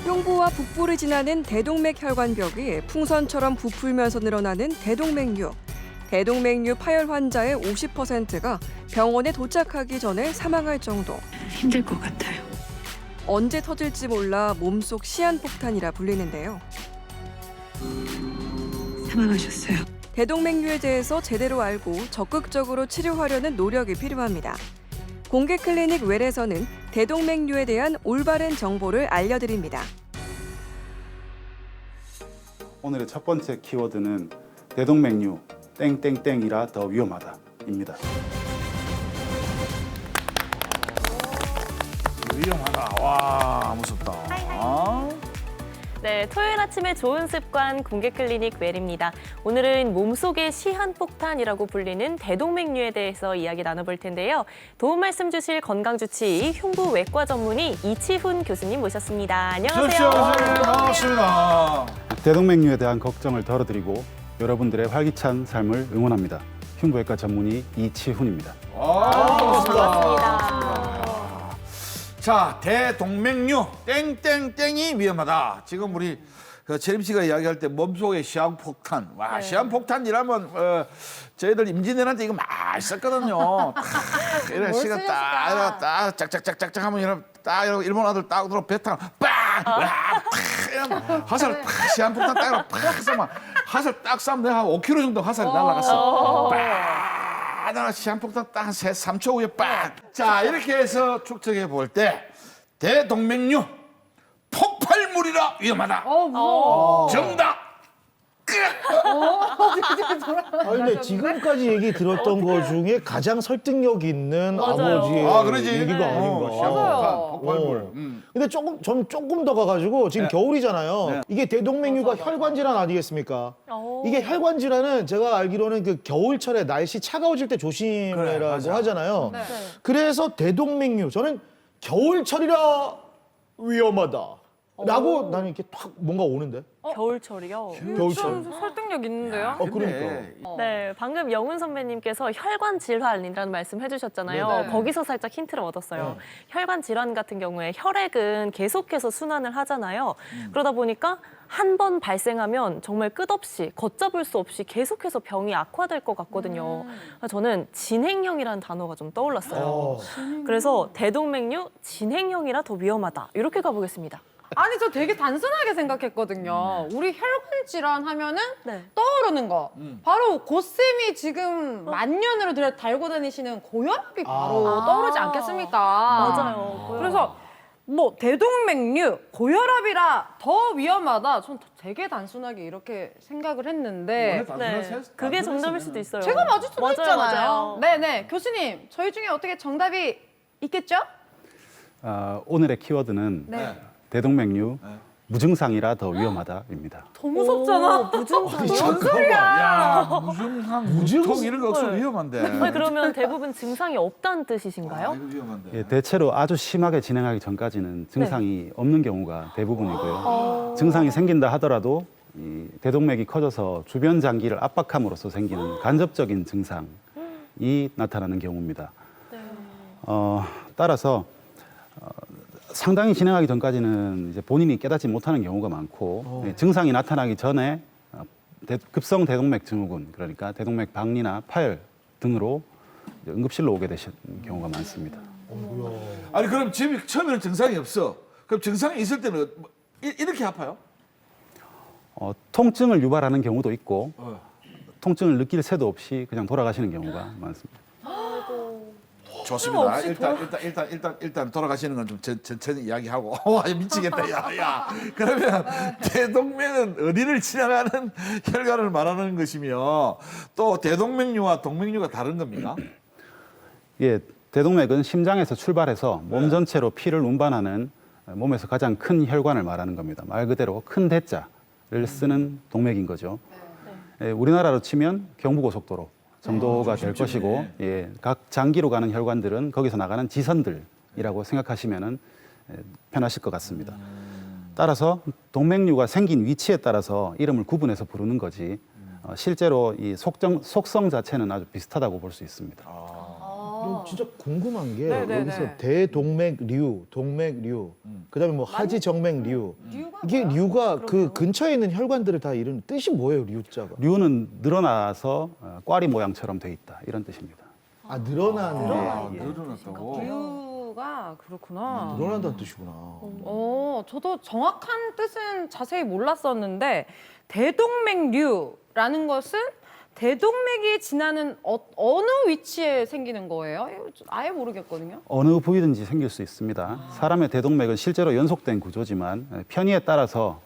흉부와 북부를 지나는 대동맥 혈관벽이 풍선처럼 부풀면서 늘어나는 대동맥류. 대동맥류 파열 환자의 50%가 병원에 도착하기 전에 사망할 정도. 힘들 것 같아요. 언제 터질지 몰라 몸속 시한폭탄이라 불리는데요. 사망하셨어요. 대동맥류에 대해서 제대로 알고 적극적으로 치료하려는 노력이 필요합니다. 공개 클리닉 웰에서는 대동맥류에 대한 올바른 정보를 알려드립니다. 오늘의 첫 번째 키워드는 대동맥류 땡땡땡이라 더 위험하다입니다. 위험하다. 와, 무섭다. 네, 토요일 아침의 좋은 습관 공개 클리닉 웰입니다. 오늘은 몸속의 시한폭탄이라고 불리는 대동맥류에 대해서 이야기 나눠볼 텐데요. 도움 말씀 주실 건강주치의 흉부외과 전문의 이치훈 교수님 모셨습니다. 안녕하세요. 반갑습니다. 대동맥류에 대한 걱정을 덜어드리고 여러분들의 활기찬 삶을 응원합니다. 흉부외과 전문의 이치훈입니다. 반갑습니다. 자, 대동맥류 땡땡땡이 위험하다. 지금 우리 재림 씨가 이야기할 때 몸속의 시한폭탄. 와, 시한폭탄이라면 저희들 임진왜란 때 이거 많이 썼거든요. 이런 시가 딱 짝짝짝짝짝 하면 이런 딱 이러고 일본 아들 딱 들어 배탕 빵! 화살 팍 시한폭탄 딱 쏘면 화살 딱 쏘면 내가 한 5km 정도 화살이 날아갔어. 나 시한폭탄 딱 3초 후에 빵! 자, 이렇게 해서 축적해 볼 때 대동맥류 폭발물이라 위험하다. 정답! 아니, 근데 지금까지 얘기 들었던 것 중에 가장 설득력 있는 맞아요. 아버지의 그러지. 얘기가 아닌가. 시한폭탄, 폭발물. 근데 전 조금 더 가가지고 지금 겨울이잖아요. 네. 이게 대동맥류가 혈관 질환 아니겠습니까? 이게 혈관 질환은 제가 알기로는 그 겨울철에 날씨 차가워질 때 조심해라고 맞아. 하잖아요. 그래서 대동맥류 저는 겨울철이라 위험하다. 라고 나는 이렇게 탁 뭔가 오는데. 겨울철이요? 겨울철. 설득력 있는데요? 그러니까. 네, 방금 영훈 선배님께서 혈관 질환이라는 말씀 해주셨잖아요. 네네. 거기서 살짝 힌트를 얻었어요. 혈관 질환 같은 경우에 혈액은 계속해서 순환을 하잖아요. 그러다 보니까 한 번 발생하면 정말 끝없이 걷잡을 수 없이 계속해서 병이 악화될 것 같거든요. 저는 진행형이라는 단어가 좀 떠올랐어요. 그래서 대동맥류 진행형이라 더 위험하다. 이렇게 가보겠습니다. 아니 저 되게 단순하게 생각했거든요. 우리 혈관 질환 하면은 네. 떠오르는 거 바로 고쌤이 지금 만년으로 달고 다니시는 고혈압이 바로 떠오르지 않겠습니까? 맞아요. 그래서 뭐 대동맥류, 고혈압이라 더 위험하다. 전 되게 단순하게 이렇게 생각을 했는데 네, 그게 정답일 수도 있어요. 제가 맞을 수도 맞아요, 있잖아요. 맞아요. 네네 교수님 저희 중에 어떻게 정답이 있겠죠? 오늘의 키워드는 네. 대동맥류 무증상이라 더 위험하다입니다. 더 무섭잖아. 무증상. 야, 무증상 이런 거 없으면 위험한데. 아니, 그러면 대부분 증상이 없다는 뜻이신가요? 이거 위험한데. 예, 대체로 아주 심하게 진행하기 전까지는 증상이 없는 경우가 대부분이고요. 증상이 생긴다 하더라도 이 대동맥이 커져서 주변 장기를 압박함으로써 생기는 간접적인 증상이 나타나는 경우입니다. 따라서 상당히 진행하기 전까지는 이제 본인이 깨닫지 못하는 경우가 많고 증상이 나타나기 전에 급성 대동맥 증후군, 그러니까 대동맥 박리나 파열 등으로 이제 응급실로 오게 되시는 경우가 많습니다. 아니 그럼 지금 처음에는 증상이 없어. 그럼 증상이 있을 때는 이렇게 아파요? 통증을 유발하는 경우도 있고 통증을 느낄 새도 없이 그냥 돌아가시는 경우가 많습니다. 좋습니다. 일단 돌아가시는 건 좀 천천히 이야기하고. 와, 미치겠다. 야. 그러면 대동맥은 어디를 지나가는 혈관을 말하는 것이며 또 대동맥류와 동맥류가 다른 겁니까? 예, 대동맥은 심장에서 출발해서 몸 전체로 피를 운반하는 몸에서 가장 큰 혈관을 말하는 겁니다. 말 그대로 큰 대자를 쓰는 동맥인 거죠. 예, 우리나라로 치면 경부고속도로 정도가 될 것이고, 예, 각 장기로 가는 혈관들은 거기서 나가는 지선들이라고 생각하시면 편하실 것 같습니다. 따라서 동맥류가 생긴 위치에 따라서 이름을 구분해서 부르는 거지 실제로 이 속성 자체는 아주 비슷하다고 볼 수 있습니다. 그럼 진짜 궁금한 게 네네네. 여기서 대동맥류, 동맥류, 그다음에 뭐 하지정맥류 류가 이게 뭐야? 류가 그 그럼요. 근처에 있는 혈관들을 다 이루는 뜻이 뭐예요, 류자가? 류는 늘어나서 꽈리 모양처럼 돼 있다 이런 뜻입니다. 아 늘어나는 아, 게 늘어났다고. 류가 그렇구나. 늘어난다는 뜻이구나. 저도 정확한 뜻은 자세히 몰랐었는데 대동맥류라는 것은 대동맥이 지나는 어느 위치에 생기는 거예요? 이거 아예 모르겠거든요. 어느 부위든지 생길 수 있습니다. 사람의 대동맥은 실제로 연속된 구조지만 편의에 따라서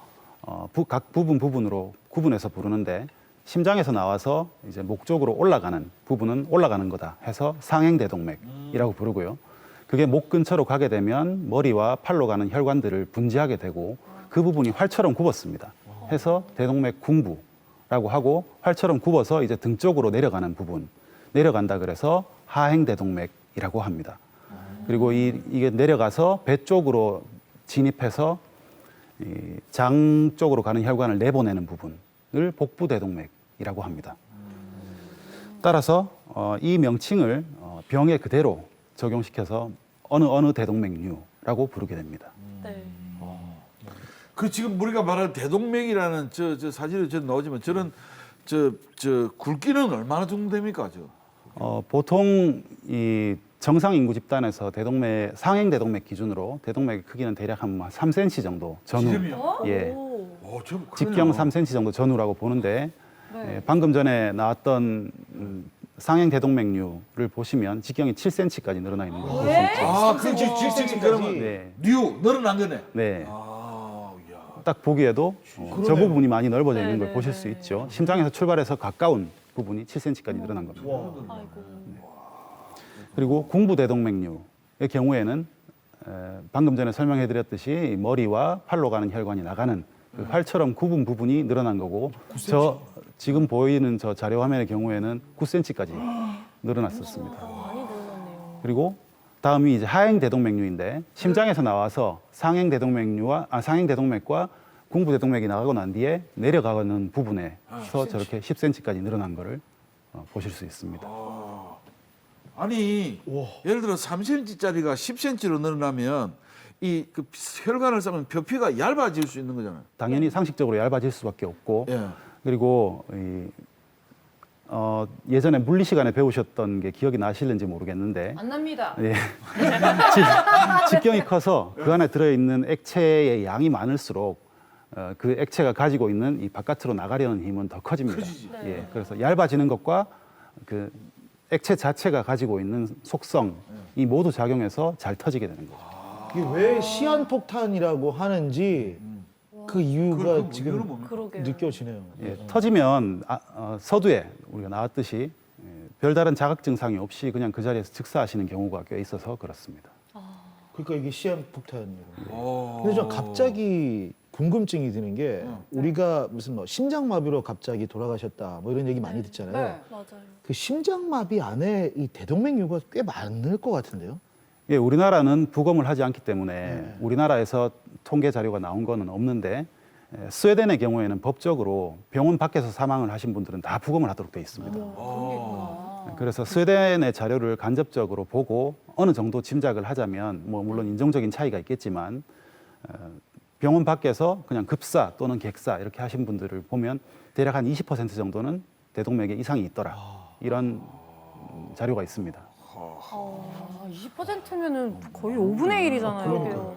각 부분으로 구분해서 부르는데 심장에서 나와서 이제 목 쪽으로 올라가는 부분은 올라가는 거다 해서 상행대동맥이라고 부르고요. 그게 목 근처로 가게 되면 머리와 팔로 가는 혈관들을 분지하게 되고 그 부분이 활처럼 굽었습니다. 해서 대동맥 궁부라고 하고 활처럼 굽어서 이제 등 쪽으로 내려가는 부분, 내려간다 그래서 하행대동맥이라고 합니다. 그리고 이게 내려가서 배 쪽으로 진입해서 이 장 쪽으로 가는 혈관을 내보내는 부분을 복부대동맥이라고 합니다. 따라서 이 명칭을 병에 그대로 적용시켜서 어느 대동맥류라고 부르게 됩니다. 네. 그 지금 우리가 말하는 대동맥이라는 저 사진에 저 나오지만 저는 저 굵기는 얼마나 정도 됩니까? 보통 이 정상 인구 집단에서 대동맥 상행 대동맥 기준으로 대동맥의 크기는 대략 한 3cm 정도 전후. 지름이요? 예. 좀 직경 3cm 정도 전후라고 보는데 예, 방금 전에 나왔던 상행 대동맥류를 보시면 직경이 7cm까지 늘어나 있는 걸 볼 수 있죠. 아, 그 직경이 그러면 네. 류 늘어난 거네. 네. 아, 야. 딱 보기에도 저 부분이 많이 넓어져 있는 걸 네네네. 보실 수 있죠. 심장에서 출발해서 가까운 부분이 7cm까지 늘어난 겁니다. 아이고. 그리고 궁부대동맥류의 경우에는 방금 전에 설명해드렸듯이 머리와 팔로 가는 혈관이 나가는 그 활처럼 굽은 부분이 늘어난 거고 저 지금 보이는 저 자료 화면의 경우에는 9cm까지 늘어났었습니다. 많이 늘어났네요. 그리고 다음이 이제 하행대동맥류인데 심장에서 나와서 상행대동맥과 궁부대동맥이 나가고 난 뒤에 내려가는 부분에서 저렇게 10cm까지 늘어난 거를 보실 수 있습니다. 아니, 예를 들어 3cm짜리가 10cm로 늘어나면 그 혈관을 쌓으면 표피가 얇아질 수 있는 거잖아요. 당연히 상식적으로 얇아질 수밖에 없고 예. 그리고 예전에 물리 시간에 배우셨던 게 기억이 나실는지 모르겠는데 안 납니다. 예. 직경이 커서 그 안에 들어있는 액체의 양이 많을수록 그 액체가 가지고 있는 이 바깥으로 나가려는 힘은 더 커집니다. 커지지. 예. 그래서 얇아지는 것과 그 액체 자체가 가지고 있는 속성이 모두 작용해서 잘 터지게 되는 거죠. 이게 왜 시한폭탄이라고 하는지 그 이유가 지금 이유는 뭡니까? 그러게요. 느껴지네요. 예, 터지면 서두에 우리가 나왔듯이 별다른 자각 증상이 없이 그냥 그 자리에서 즉사하시는 경우가 꽤 있어서 그렇습니다. 그러니까 이게 시한폭탄이에요. 오. 근데 저 갑자기 궁금증이 드는 게 우리가 무슨 뭐 심장마비로 갑자기 돌아가셨다 뭐 이런 얘기 많이 듣잖아요. 네. 맞아요. 그 심장마비 안에 이 대동맥류가 꽤 많을 것 같은데요. 예, 우리나라는 부검을 하지 않기 때문에 우리나라에서 통계 자료가 나온 거는 없는데 스웨덴의 경우에는 법적으로 병원 밖에서 사망을 하신 분들은 다 부검을 하도록 돼 있습니다. 그래서 스웨덴의 자료를 간접적으로 보고 어느 정도 짐작을 하자면 뭐 물론 인종적인 차이가 있겠지만 병원 밖에서 그냥 급사 또는 객사 이렇게 하신 분들을 보면 대략 한 20% 정도는 대동맥에 이상이 있더라 이런 자료가 있습니다. 20%면은 거의 5분의 1이잖아요.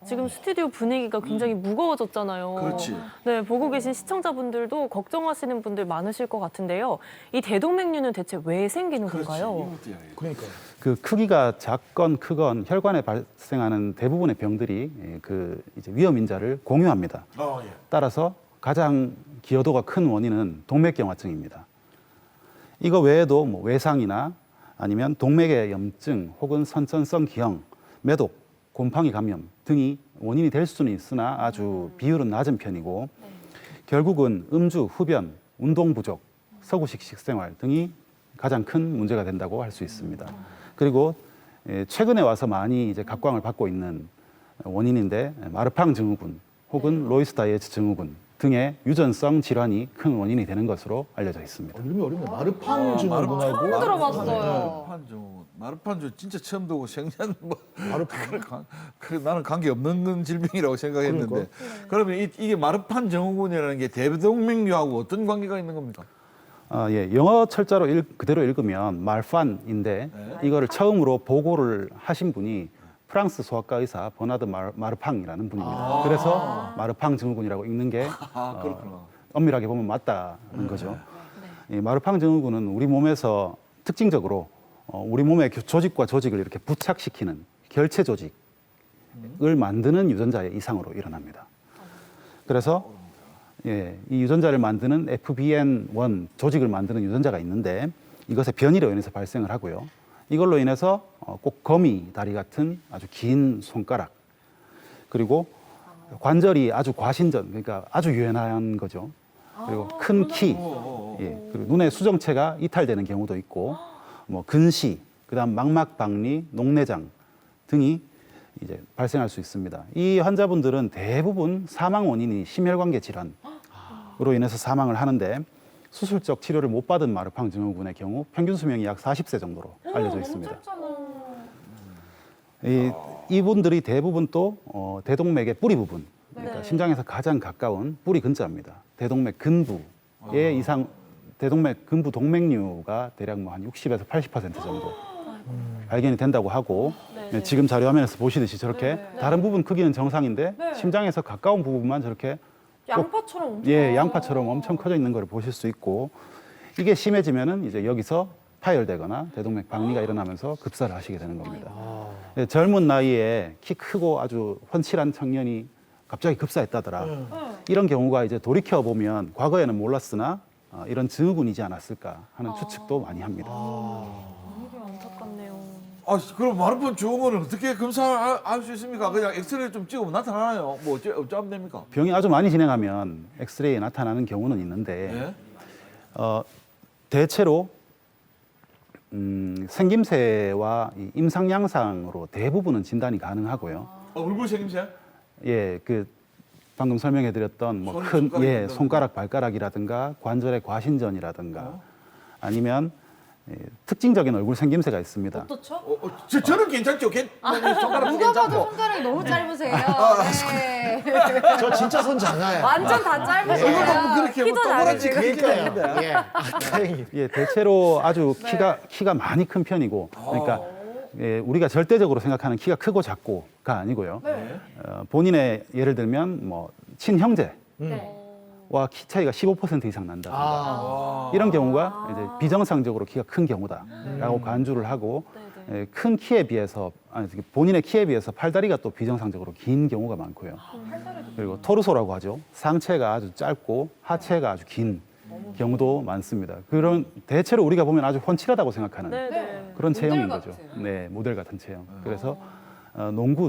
지금 스튜디오 분위기가 굉장히 무거워졌잖아요. 그렇지. 네, 보고 계신 시청자분들도 걱정하시는 분들 많으실 것 같은데요. 이 대동맥류는 대체 왜 생기는 건가요? 그러니까 그 크기가 작건 크건 혈관에 발생하는 대부분의 병들이 그 이제 위험 인자를 공유합니다. 예. 따라서 가장 기여도가 큰 원인은 동맥경화증입니다. 이거 외에도 뭐 외상이나 아니면 동맥의 염증 혹은 선천성 기형, 매독, 곰팡이 감염 등이 원인이 될 수는 있으나 아주 비율은 낮은 편이고 결국은 음주, 흡연, 운동 부족, 서구식 식생활 등이 가장 큰 문제가 된다고 할 수 있습니다. 그리고 최근에 와서 많이 이제 각광을 받고 있는 원인인데 마르팡 증후군 혹은 로이스 다이에츠 증후군 등의 유전성 질환이 큰 원인이 되는 것으로 알려져 있습니다. 이름이 어렵네. 마르판 증후군하고. 처음 들어봤어요. 마르판주 진짜 처음 듣고 생전 뭐 마르판. 나는 관계 없는 질병이라고 생각했는데 그러니까. 그러면 이게 마르판 증후군이라는 게 대동맥류하고 어떤 관계가 있는 겁니까? 예, 영어 철자로 그대로 읽으면 말판인데 이거를 처음으로 보고를 하신 분이 프랑스 소아과 의사 버나드 마르팡이라는 분입니다. 그래서 마르팡 증후군이라고 읽는 게 그렇구나. 엄밀하게 보면 맞다는 거죠. 이 마르팡 증후군은 우리 몸에서 특징적으로 우리 몸의 조직과 조직을 이렇게 부착시키는 결체 조직을 만드는 유전자의 이상으로 일어납니다. 그래서 예, 이 유전자를 만드는 FBN1 조직을 만드는 유전자가 있는데 이것의 변이로 인해서 발생을 하고요. 이걸로 인해서 꼭 거미 다리 같은 아주 긴 손가락 그리고 관절이 아주 과신전 그러니까 아주 유연한 거죠. 그리고 큰 키, 예, 그리고 눈의 수정체가 이탈되는 경우도 있고 뭐 근시, 그다음 망막박리, 녹내장 등이 이제 발생할 수 있습니다. 이 환자분들은 대부분 사망 원인이 심혈관계 질환으로 인해서 사망을 하는데 수술적 치료를 못 받은 마르팡 증후군의 경우 평균 수명이 약 40세 정도로 알려져 있습니다. 이분들이 대부분 또 대동맥의 뿌리 부분, 그러니까 심장에서 가장 가까운 뿌리 근자입니다. 대동맥 근부의 이상, 대동맥 근부 동맥류가 대략 뭐 한 60에서 80% 정도 발견이 된다고 하고 지금 자료 화면에서 보시듯이 저렇게 다른 부분 크기는 정상인데 심장에서 가까운 부분만 저렇게 양파처럼 엄청. 예, 양파처럼 엄청 커져 있는 걸 보실 수 있고 이게 심해지면은 이제 여기서 파열되거나 대동맥 박리가 일어나면서 급사를 하시게 되는 겁니다. 예, 젊은 나이에 키 크고 아주 훤칠한 청년이 갑자기 급사했다더라. 이런 경우가 이제 돌이켜 보면 과거에는 몰랐으나 이런 증후군이지 않았을까 하는 추측도 많이 합니다. 안타깝네요. 그럼 마르판 증후군은 어떻게 검사할 수 있습니까? 그냥 엑스레이 좀 찍으면 나타나나요? 뭐 어쩌면 됩니까? 병이 아주 많이 진행하면 엑스레이에 나타나는 경우는 있는데 대체로 생김새와 이 임상 양상으로 대부분은 진단이 가능하고요. 얼굴 생김새? 예, 그 방금 설명해드렸던 뭐 손가락, 발가락이라든가 관절의 과신전이라든가 아니면 특징적인 얼굴 생김새가 있습니다. 어떻죠? 저는 괜찮죠? 손가락 누가 봐도 손가락이 너무 짧으세요. 네. 저 진짜 손 작아요. 완전 다 짧으세요. 이거 뭐 그렇게 키도 동그랗지 작으시고. 그러니까요. 예. 다행히. 예, 대체로 아주 키가 많이 큰 편이고, 그러니까 예, 우리가 절대적으로 생각하는 키가 크고 작고가 아니고요. 본인의 예를 들면 뭐 친형제와 키 차이가 15% 이상 난다든가 이런 경우가 이제 비정상적으로 키가 큰 경우다라고 간주를 하고 예, 큰 키에 비해서 본인의 키에 비해서 팔다리가 또 비정상적으로 긴 경우가 많고요. 그리고 토르소라고 하죠. 상체가 아주 짧고 하체가 아주 긴 경우도 많습니다. 그런 대체로 우리가 보면 아주 훤칠하다고 생각하는 그런 체형인 거죠. 네, 모델 같은 체형. 그래서 농구,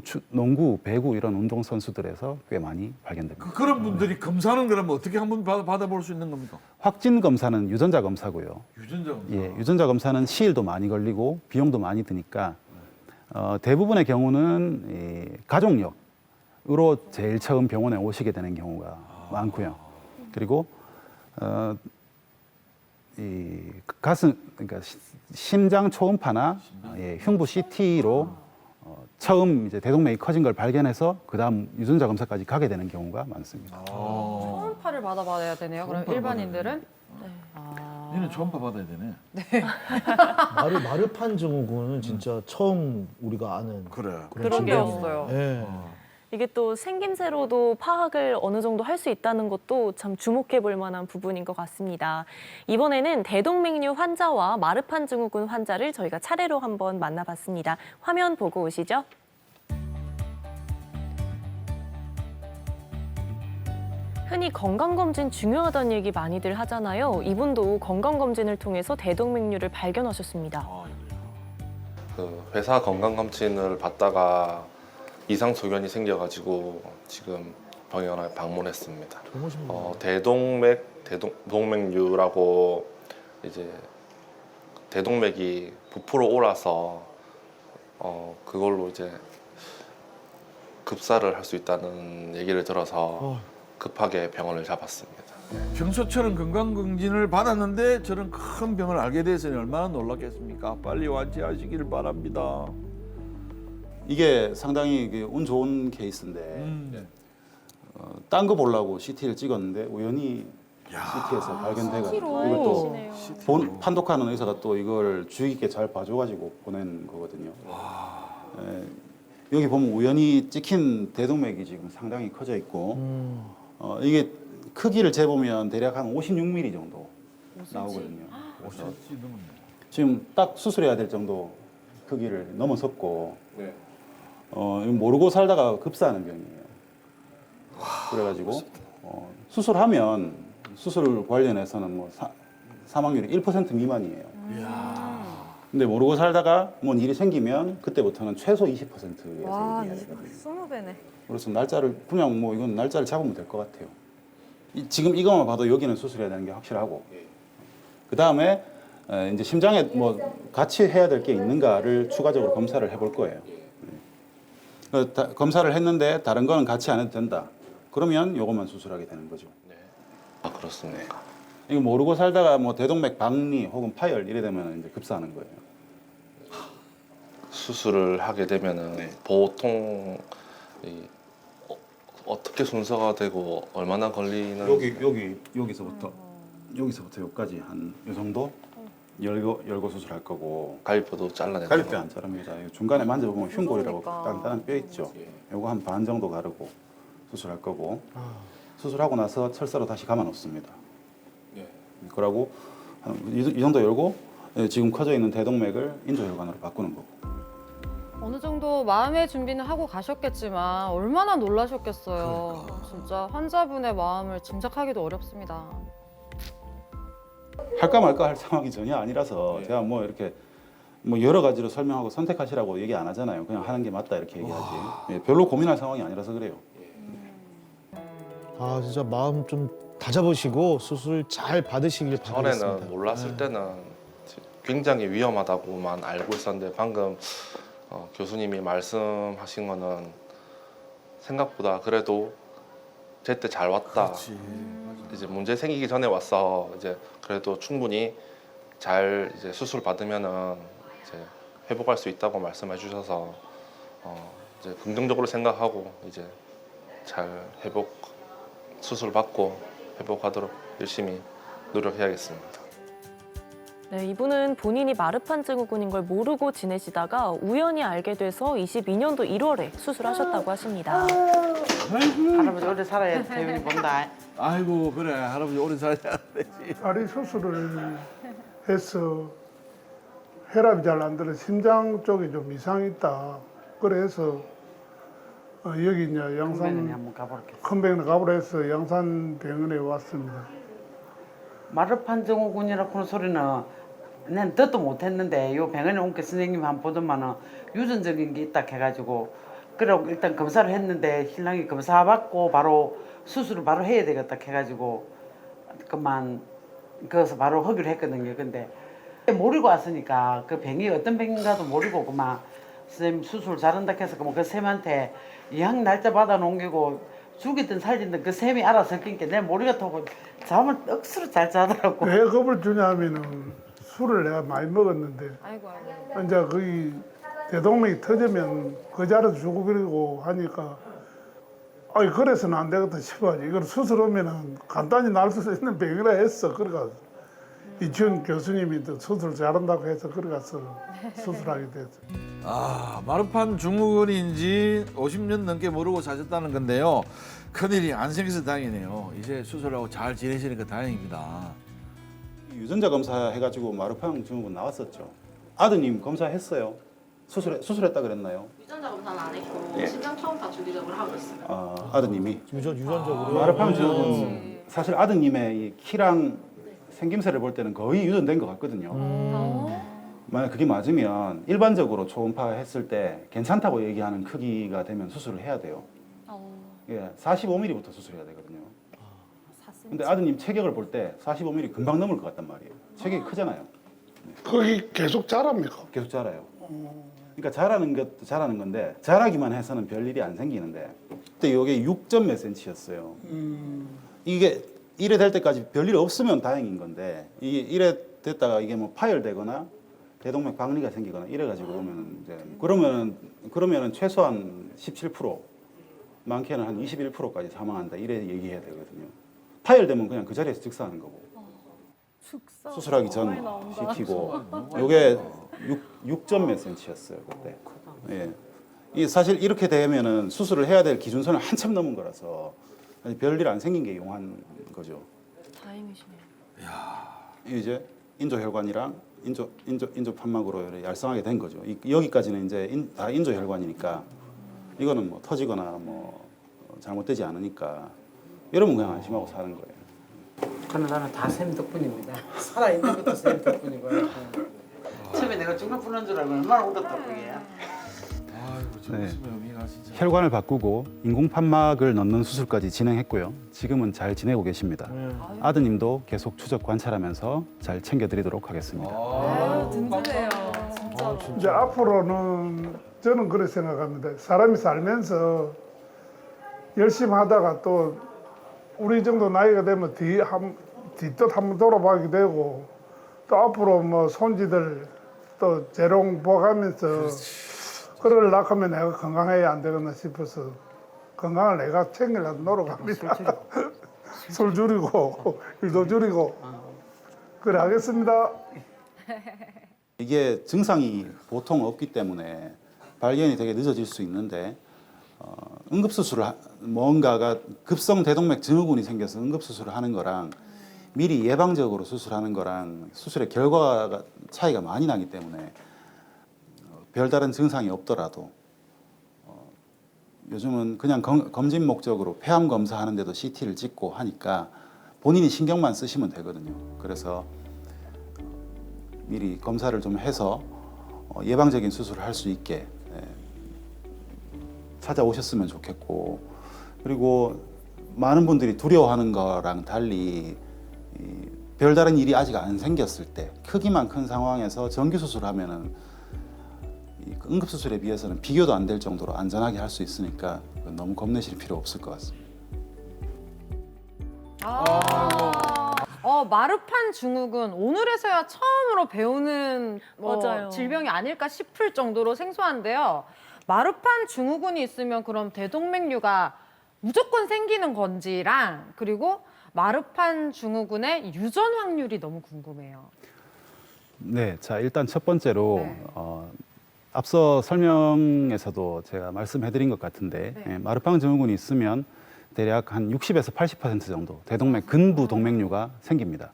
배구 이런 운동 선수들에서 꽤 많이 발견됩니다. 그런 분들이 검사는 그러면 어떻게 한번 받아볼 수 있는 겁니까? 확진 검사는 유전자 검사고요. 유전자 검사. 예, 유전자 검사는 시일도 많이 걸리고 비용도 많이 드니까 대부분의 경우는 이 가족력으로 제일 처음 병원에 오시게 되는 경우가 많고요. 그리고 이 가슴 그러니까 심장 초음파나 흉부 CT로 처음 이제 대동맥이 커진 걸 발견해서 그다음 유전자 검사까지 가게 되는 경우가 많습니다. 초음파를 받아봐야 되네요. 그럼 일반인들은? 니는 초음파 받아야 되네. 마르판 증후군은 진짜 처음 우리가 아는 그래. 그런 게였어요. 예. 이게 또 생김새로도 파악을 어느 정도 할 수 있다는 것도 참 주목해 볼 만한 부분인 것 같습니다. 이번에는 대동맥류 환자와 마르판 증후군 환자를 저희가 차례로 한번 만나봤습니다. 화면 보고 오시죠. 흔히 건강검진 중요하다는 얘기 많이들 하잖아요. 이분도 건강검진을 통해서 대동맥류를 발견하셨습니다. 그 회사 건강검진을 받다가 이상 소견이 생겨가지고 지금 병원에 방문했습니다. 대동맥류라고 이제 대동맥이 부풀어 올라서 그걸로 이제 급사를 할 수 있다는 얘기를 들어서 급하게 병원을 잡았습니다. 평소처럼 건강검진을 받았는데 저런 큰 병을 알게 돼서는 얼마나 놀랐겠습니까? 빨리 완치하시길 바랍니다. 이게 상당히 운 좋은 케이스인데 딴 거 보려고 CT를 찍었는데 우연히 CT에서 발견돼가지고 이걸 또 판독하는 의사가 또 이걸 주의 깊게 잘 봐줘가지고 보낸 거거든요. 예, 여기 보면 우연히 찍힌 대동맥이 지금 상당히 커져 있고 이게 크기를 재보면 대략 한 56mm 정도 나오거든요. 그래서 지금 딱 수술해야 될 정도 크기를 넘어섰고 이거 모르고 살다가 급사하는 병이에요. 그래가지고 수술하면 수술 관련해서는 뭐 사망률이 1% 미만이에요. 근데 모르고 살다가 뭔 일이 생기면 그때부터는 최소 20%에서 와, 얘기해야 되거든요. 20배네. 그래서 날짜를 그냥 뭐 이건 날짜를 잡으면 될 것 같아요. 지금 이것만 봐도 여기는 수술해야 되는 게 확실하고 그 다음에 이제 심장에 뭐 같이 해야 될 게 있는가를 추가적으로 검사를 해볼 거예요. 검사를 했는데 다른 거는 같이 안 해도 된다. 그러면 요것만 수술하게 되는 거죠. 아, 그렇습니까? 이거 모르고 살다가 뭐 대동맥 박리 혹은 파열 이래 되면 이제 급사하는 거예요. 수술을 하게 되면은 보통 어떻게 순서가 되고 얼마나 걸리는 여기서부터 여기까지 한 이 정도 열고 수술할 거고 갈비뼈도 잘라내는 갈비뼈 안 자릅니다. 중간에 만져보면 흉골이라고 그러니까. 단단한 뼈 있죠. 요거 한 반 정도 가르고 수술할 거고 수술하고 나서 철사로 다시 감아 놓습니다. 그러고 이 정도 열고 지금 커져 있는 대동맥을 인조혈관으로 바꾸는 거고. 어느 정도 마음의 준비는 하고 가셨겠지만 얼마나 놀라셨겠어요. 진짜 환자분의 마음을 짐작하기도 어렵습니다. 할까 말까 할 상황이 전혀 아니라서 제가 뭐 이렇게 뭐 여러 가지로 설명하고 선택하시라고 얘기 안 하잖아요. 그냥 하는 게 맞다 이렇게 얘기하지. 예, 별로 고민할 상황이 아니라서 그래요. 아 진짜 마음 좀 다잡으시고 수술 잘 받으시길 바라겠습니다. 전에는 몰랐을 때는 굉장히 위험하다고만 알고 있었는데 방금 교수님이 말씀하신 거는 생각보다 그래도 제때 잘 왔다. 이제 문제 생기기 전에 와서 이제 그래도 충분히 잘 이제 수술 받으면은 이제 회복할 수 있다고 말씀해 주셔서 이제 긍정적으로 생각하고 이제 잘 수술 받고 회복하도록 열심히 노력해야겠습니다. 네, 이분은 본인이 마르판 증후군인 걸 모르고 지내시다가 우연히 알게 돼서 22년도 1월에 수술하셨다고 하십니다. 할아버지 오래 살아야 재미 본다. 아이고 그래 할아버지 오래 살아야 되지. 다리 수술을 해서 혈압이 잘 안 들어 심장 쪽에 좀 이상이 있다. 그래서 여기 이제 병원에 양산 한번 가볼게. 큰 병원에 가보라 해서 양산병원에 왔습니다. 마르판 증후군이라고 하는 소리는 난 듣도 못했는데 요 병원에 온 게 선생님이 한 보더만은 유전적인 게 있다 해가지고 그러고 일단 검사를 했는데 신랑이 검사 받고 바로 수술을 바로 해야 되겠다 해가지고 그만 거기서 바로 허기를 했거든요. 근데 모르고 왔으니까 그 병이 어떤 병인가도 모르고 그만 선생님 수술 잘한다 해서 그 쌤한테 예약 날짜 받아 놓기고 죽이든 살리든 그 쌤이 알아서 끼니까 내가 모르겠다고 잠을 억수로 잘 자더라고. 왜 겁을 주냐면은 술을 내가 많이 먹었는데 아이고. 이제 거기 대동맥이 터지면 그 자리에서 죽어버리고 하니까 아이 그래서는 안 되겠다 싶어가지고 이걸 수술하면은 간단히 날 수 있는 병이라 했어. 그래가 이지훈 교수님이 또 수술 잘한다고 해서 그래가서 수술하게 됐어. 아 마르판 증후군인지 50년 넘게 모르고 사셨다는 건데요. 큰일이 안 생겨서 다행이네요. 이제 수술하고 잘 지내시니까 다행입니다. 유전자 검사 해가지고 마르판 증후군 나왔었죠. 아드님 검사했어요. 수술했다 그랬나요? 유전자 검사는 안 했고 심장 초음파 주기적으로 하고 있어요. 아드님이 유전적으로. 마르판 증후군 사실 아드님의 이 키랑 생김새를 볼 때는 거의 유전된 것 같거든요. 만약 그게 맞으면 일반적으로 초음파 했을 때 괜찮다고 얘기하는 크기가 되면 수술을 해야 돼요. 예, 45mm부터 수술해야 되거든요. 근데 아드님 체격을 볼 때 45mm 금방 넘을 것 같단 말이에요. 체격이 크잖아요. 거기 계속 자랍니까? 계속 자라요. 그러니까 잘하는 것도 잘하는 건데 잘하기만 해서는 별일이 안 생기는데 그때 이게 6점 몇 센치였어요. 이게 이래 될 때까지 별일 없으면 다행인 건데 이게 이래 됐다가 이게 뭐 파열되거나 대동맥 박리가 생기거나 이래가지고 오면 이제 그러면은 최소한 17% 많게는 한 21%까지 사망한다 이래 얘기해야 되거든요. 파열되면 그냥 그 자리에서 즉사하는 거고. 수술하기 전 시키고 요게 6점 몇 센치였어요 그때. 예. 이 사실 이렇게 되면은 수술을 해야 될 기준선을 한참 넘은 거라서 별일 안 생긴 게 용한 거죠. 다행이시네요. 이제 인조혈관이랑 인조 판막으로 이렇게 얄쌍하게 된 거죠. 여기까지는 이제 다 인조혈관이니까 이거는 뭐 터지거나 뭐 잘못되지 않으니까 이러면 그냥 안심하고 사는 거예요. 그는 나는 다 쌤 덕분입니다. 살아있는 것도 쌤 덕분이고요. 처음에 내가 죽는 뻔한 줄 알고 얼마나 울었다 그게. 아이고 정신의 의미가 진짜. 혈관을 바꾸고 인공 판막을 넣는 수술까지 진행했고요. 지금은 잘 지내고 계십니다. 아드님도 계속 추적 관찰하면서 잘 챙겨드리도록 하겠습니다. 든든해요. 진짜로. 이제 앞으로는 저는 그렇게 생각합니다. 사람이 살면서 열심히 하다가 또 우리 정도 나이가 되면 뒤뜻 한번 돌아보게 되고 또 앞으로 뭐 손지들 또 재롱 보가면서 그러려고 하면 내가 건강해야 안 되겠나 싶어서 건강을 내가 챙기려고 노력합니다. 술 줄이고 일도 줄이고 그래 하겠습니다. 이게 증상이 보통 없기 때문에 발견이 되게 늦어질 수 있는데 응급수술을 뭔가가 급성 대동맥 증후군이 생겨서 응급수술을 하는 거랑 미리 예방적으로 수술하는 거랑 수술의 결과가 차이가 많이 나기 때문에 별다른 증상이 없더라도 요즘은 그냥 검진 목적으로 폐암 검사하는데도 CT를 찍고 하니까 본인이 신경만 쓰시면 되거든요. 그래서 미리 검사를 좀 해서 예방적인 수술을 할 수 있게 찾아오셨으면 좋겠고, 그리고 많은 분들이 두려워하는 거랑 달리 별다른 일이 아직 안 생겼을 때 크기만 큰 상황에서 정규 수술하면은 응급수술에 비해서는 비교도 안 될 정도로 안전하게 할 수 있으니까 너무 겁내실 필요 없을 것 같습니다. 마르판 증후군 오늘에서야 처음으로 배우는 맞아요. 질병이 아닐까 싶을 정도로 생소한데요. 마르판 증후군이 있으면 그럼 대동맥류가 무조건 생기는 건지랑 그리고 마르판 증후군의 유전 확률이 너무 궁금해요. 네, 자 일단 첫 번째로 네. 앞서 설명에서도 제가 말씀해드린 것 같은데 네. 마르판 증후군이 있으면 대략 한 60에서 80% 정도 대동맥 근부 동맥류가 생깁니다.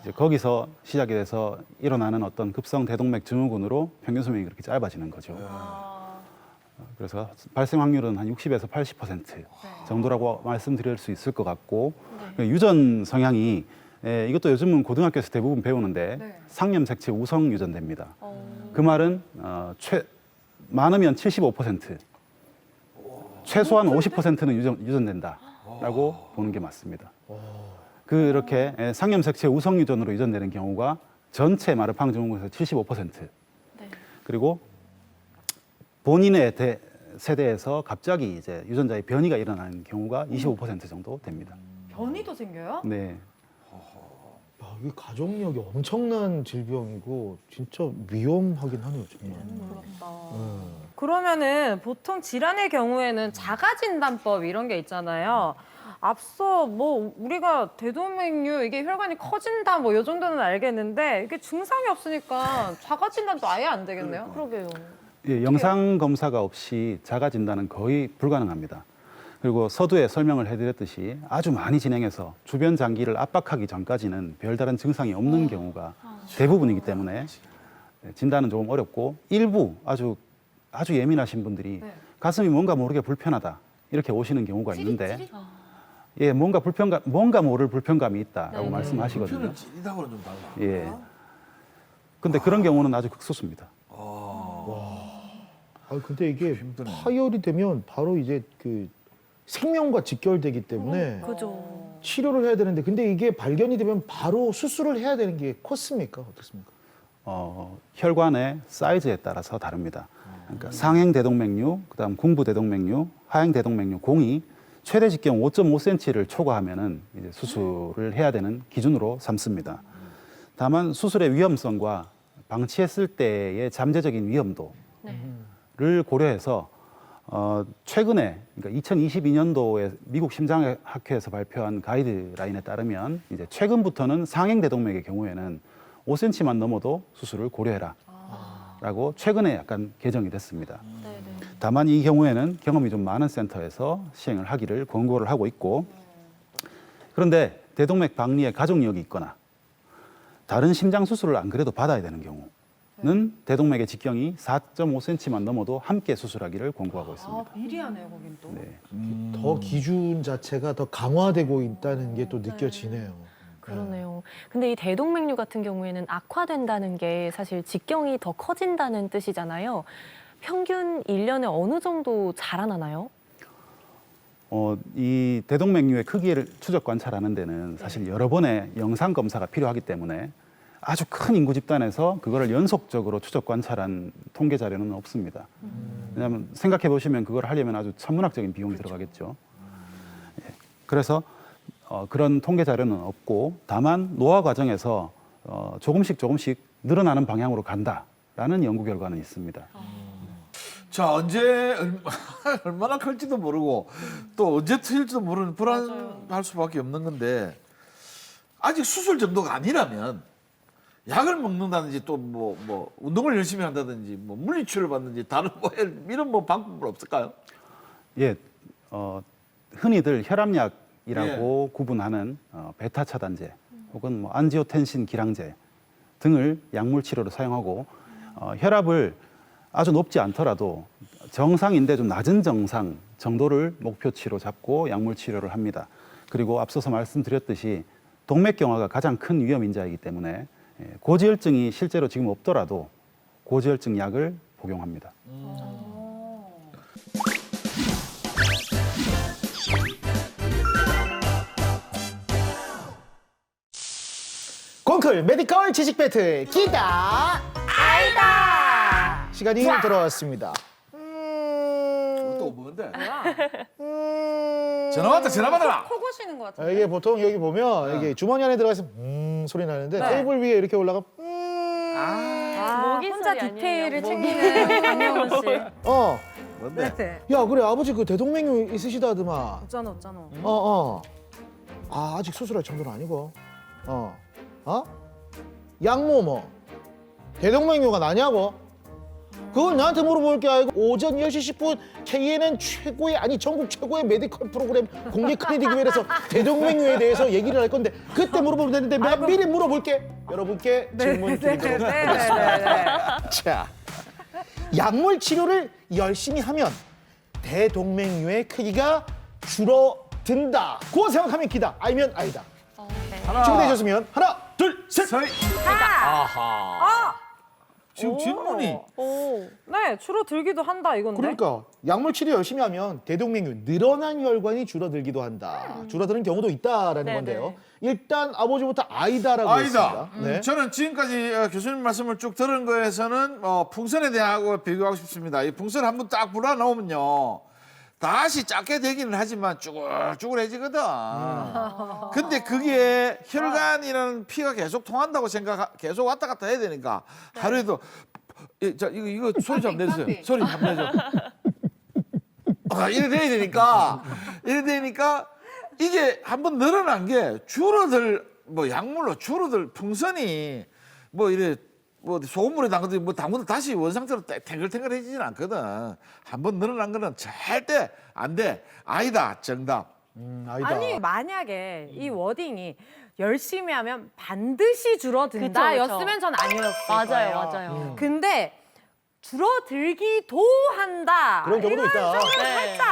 이제 거기서 시작이 돼서 일어나는 어떤 급성 대동맥 증후군으로 평균 수명이 그렇게 짧아지는 거죠. 그래서 발생 확률은 한 60에서 80% 정도라고 말씀드릴 수 있을 것 같고 유전 성향이 이것도 요즘은 고등학교에서 대부분 배우는데 상염색체 우성 유전됩니다. 그 말은 많으면 75%, 최소한 50%는 유전된다라고 보는 게 맞습니다. 그렇게 상염색체 우성 유전으로 유전되는 경우가 전체 마르판 증후군에서 75%. 그리고 본인의 세대에서 갑자기 이제 유전자의 변이가 일어나는 경우가 25% 정도 됩니다. 변이도 생겨요? 네. 야, 이게 가족력이 엄청난 질병이고 진짜 위험하긴 하네요, 정말. 그러면은 보통 질환의 경우에는 자가 진단법 이런 게 있잖아요. 앞서 뭐 우리가 대동맥류 이게 혈관이 커진다 뭐 이 정도는 알겠는데 이게 증상이 없으니까 자가 진단도 아예 안 되겠네요. 그러게요. 예, 영상 검사가 없이 자가 진단은 거의 불가능합니다. 그리고 서두에 설명을 해드렸듯이 아주 많이 진행해서 주변 장기를 압박하기 전까지는 별다른 증상이 없는 경우가 대부분이기 때문에 진단은 조금 어렵고 일부 아주 예민하신 분들이 가슴이 뭔가 모르게 불편하다 이렇게 오시는 경우가 있는데 예, 뭔가 모를 불편감이 있다라고 말씀하시거든요. 표현을 찌리다고는 좀 달라. 예. 근데 그런 경우는 아주 극소수입니다. 근데 이게 파열이 되면 바로 이제 그 생명과 직결되기 때문에 그죠. 치료를 해야 되는데 근데 이게 발견이 되면 바로 수술을 해야 되는 게 컸습니까? 어떻습니까? 혈관의 사이즈에 따라서 다릅니다. 그러니까 상행 대동맥류, 그다음 궁부 대동맥류, 하행 대동맥류 공이 최대 직경 5.5cm를 초과하면은 이제 수술을 해야 되는 기준으로 삼습니다. 다만 수술의 위험성과 방치했을 때의 잠재적인 위험도를 고려해서 최근에 그러니까 2022년도에 미국 심장학회에서 발표한 가이드라인에 따르면 이제 최근부터는 상행 대동맥의 경우에는 5cm만 넘어도 수술을 고려해라라고 최근에 약간 개정이 됐습니다. 다만 이 경우에는 경험이 좀 많은 센터에서 시행을 하기를 권고를 하고 있고, 그런데 대동맥 박리에 가족력이 있거나 다른 심장 수술을 안 그래도 받아야 되는 경우는 대동맥의 직경이 4.5cm만 넘어도 함께 수술하기를 권고하고 있습니다. 미리하네요, 거긴 또. 네. 더 기준 자체가 더 강화되고 있다는 게 또 느껴지네요. 그러네요. 근데 이 대동맥류 같은 경우에는 악화된다는 게 사실 직경이 더 커진다는 뜻이잖아요. 평균 1년에 어느 정도 자라나나요? 이 대동맥류의 크기를 추적 관찰하는 데는 사실 여러 번의 영상 검사가 필요하기 때문에 아주 큰 인구 집단에서 그거를 연속적으로 추적 관찰한 통계 자료는 없습니다. 왜냐하면 생각해 보시면 그걸 하려면 아주 천문학적인 비용이 들어가겠죠. 예. 그래서 그런 통계 자료는 없고, 다만 노화 과정에서 조금씩 늘어나는 방향으로 간다라는 연구 결과는 있습니다. 자, 언제 얼마나 클지도 모르고 또 언제 트일지도 모르는 불안할 수밖에 없는 건데, 아직 수술 정도가 아니라면 약을 먹는다든지 또 뭐 운동을 열심히 한다든지 뭐 물리치료를 받는지 다른 이런 방법은 없을까요? 예, 흔히들 혈압약이라고 구분하는 베타 차단제 혹은 뭐 안지오텐신 기량제 등을 약물 치료로 사용하고, 혈압을 아주 높지 않더라도 정상인데 좀 낮은 정상 정도를 목표치로 잡고 약물 치료를 합니다. 그리고 앞서서 말씀드렸듯이 동맥경화가 가장 큰 위험 인자이기 때문에 고지혈증이 실제로 지금 없더라도 고지혈증 약을 복용합니다. 콩클 메디컬 지식 배틀 기다 아이다 시간이 돌아왔습니다. 또 뭔데? 전화 왔다, 전화 받아라. 코 고시는 것 같아요. 이게 보통 여기 보면 이게 주머니 안에 들어가서 소리 나는데 테이블 위에 이렇게 올라가 모기 혼자 소리 아니에요? 디테일을 모기. 챙기는 강영원 씨. 뭔데? 네. 야 그래 아버지 그 대동맥류 있으시다더만. 어쩌노. 아직 수술할 정도는 아니고. 양모 뭐 대동맥류가 나냐고? 그건 나한테 물어볼 게 아니고 오전 10시 10분 KNN 최고의 아니 전국 최고의 메디컬 프로그램 공개 클리닉 기회에서 대동맥류에 대해서 얘기를 할 건데 그때 물어보면 되는데 내가 미리 물어볼게. 여러분께 질문 드리도록 하겠습니다. 자, 약물 치료를 열심히 하면 대동맥류의 크기가 줄어든다고 생각하면 기다. 아니면 아니다. 준비되셨으면 하나, 둘, 셋. 서희. 아하. 지금 질문이 네, 줄어들기도 한다 이건데. 그러니까 약물 치료 열심히 하면 대동맥류 늘어난 혈관이 줄어들기도 한다. 줄어드는 경우도 있다라는 네네. 건데요. 일단 아버지부터 아이다라고 아니다. 했습니다. 네. 저는 지금까지 교수님 말씀을 쭉 들은 거에서는 풍선에 대하고 비교하고 싶습니다. 이 풍선 한번 딱 불어 넣으면요, 다시 작게 되기는 하지만 쭈글쭈글해지거든. 근데 그게 혈관이라는 피가 계속 통한다고 계속 왔다 갔다 해야 되니까 하루에도 자 이거 소리 좀 내주세요. 소리 좀 내줘. 이래 돼야 되니까 이게 한번 늘어난 게 줄어들 약물로 줄어들 풍선이 이래 소금물에 담그듯이 담그도 다시 원상태로 탱글탱글해지진 않거든. 한번 늘어난 거는 절대 안 돼. 아니다. 정답. 아이다. 아니 만약에 이 워딩이 열심히 하면 반드시 줄어든다 그쵸. 였으면 전 아니었을 거예요. 맞아요. 근데 줄어들기도 한다. 그런 경우도 이건 있다. 조금 네. 살짝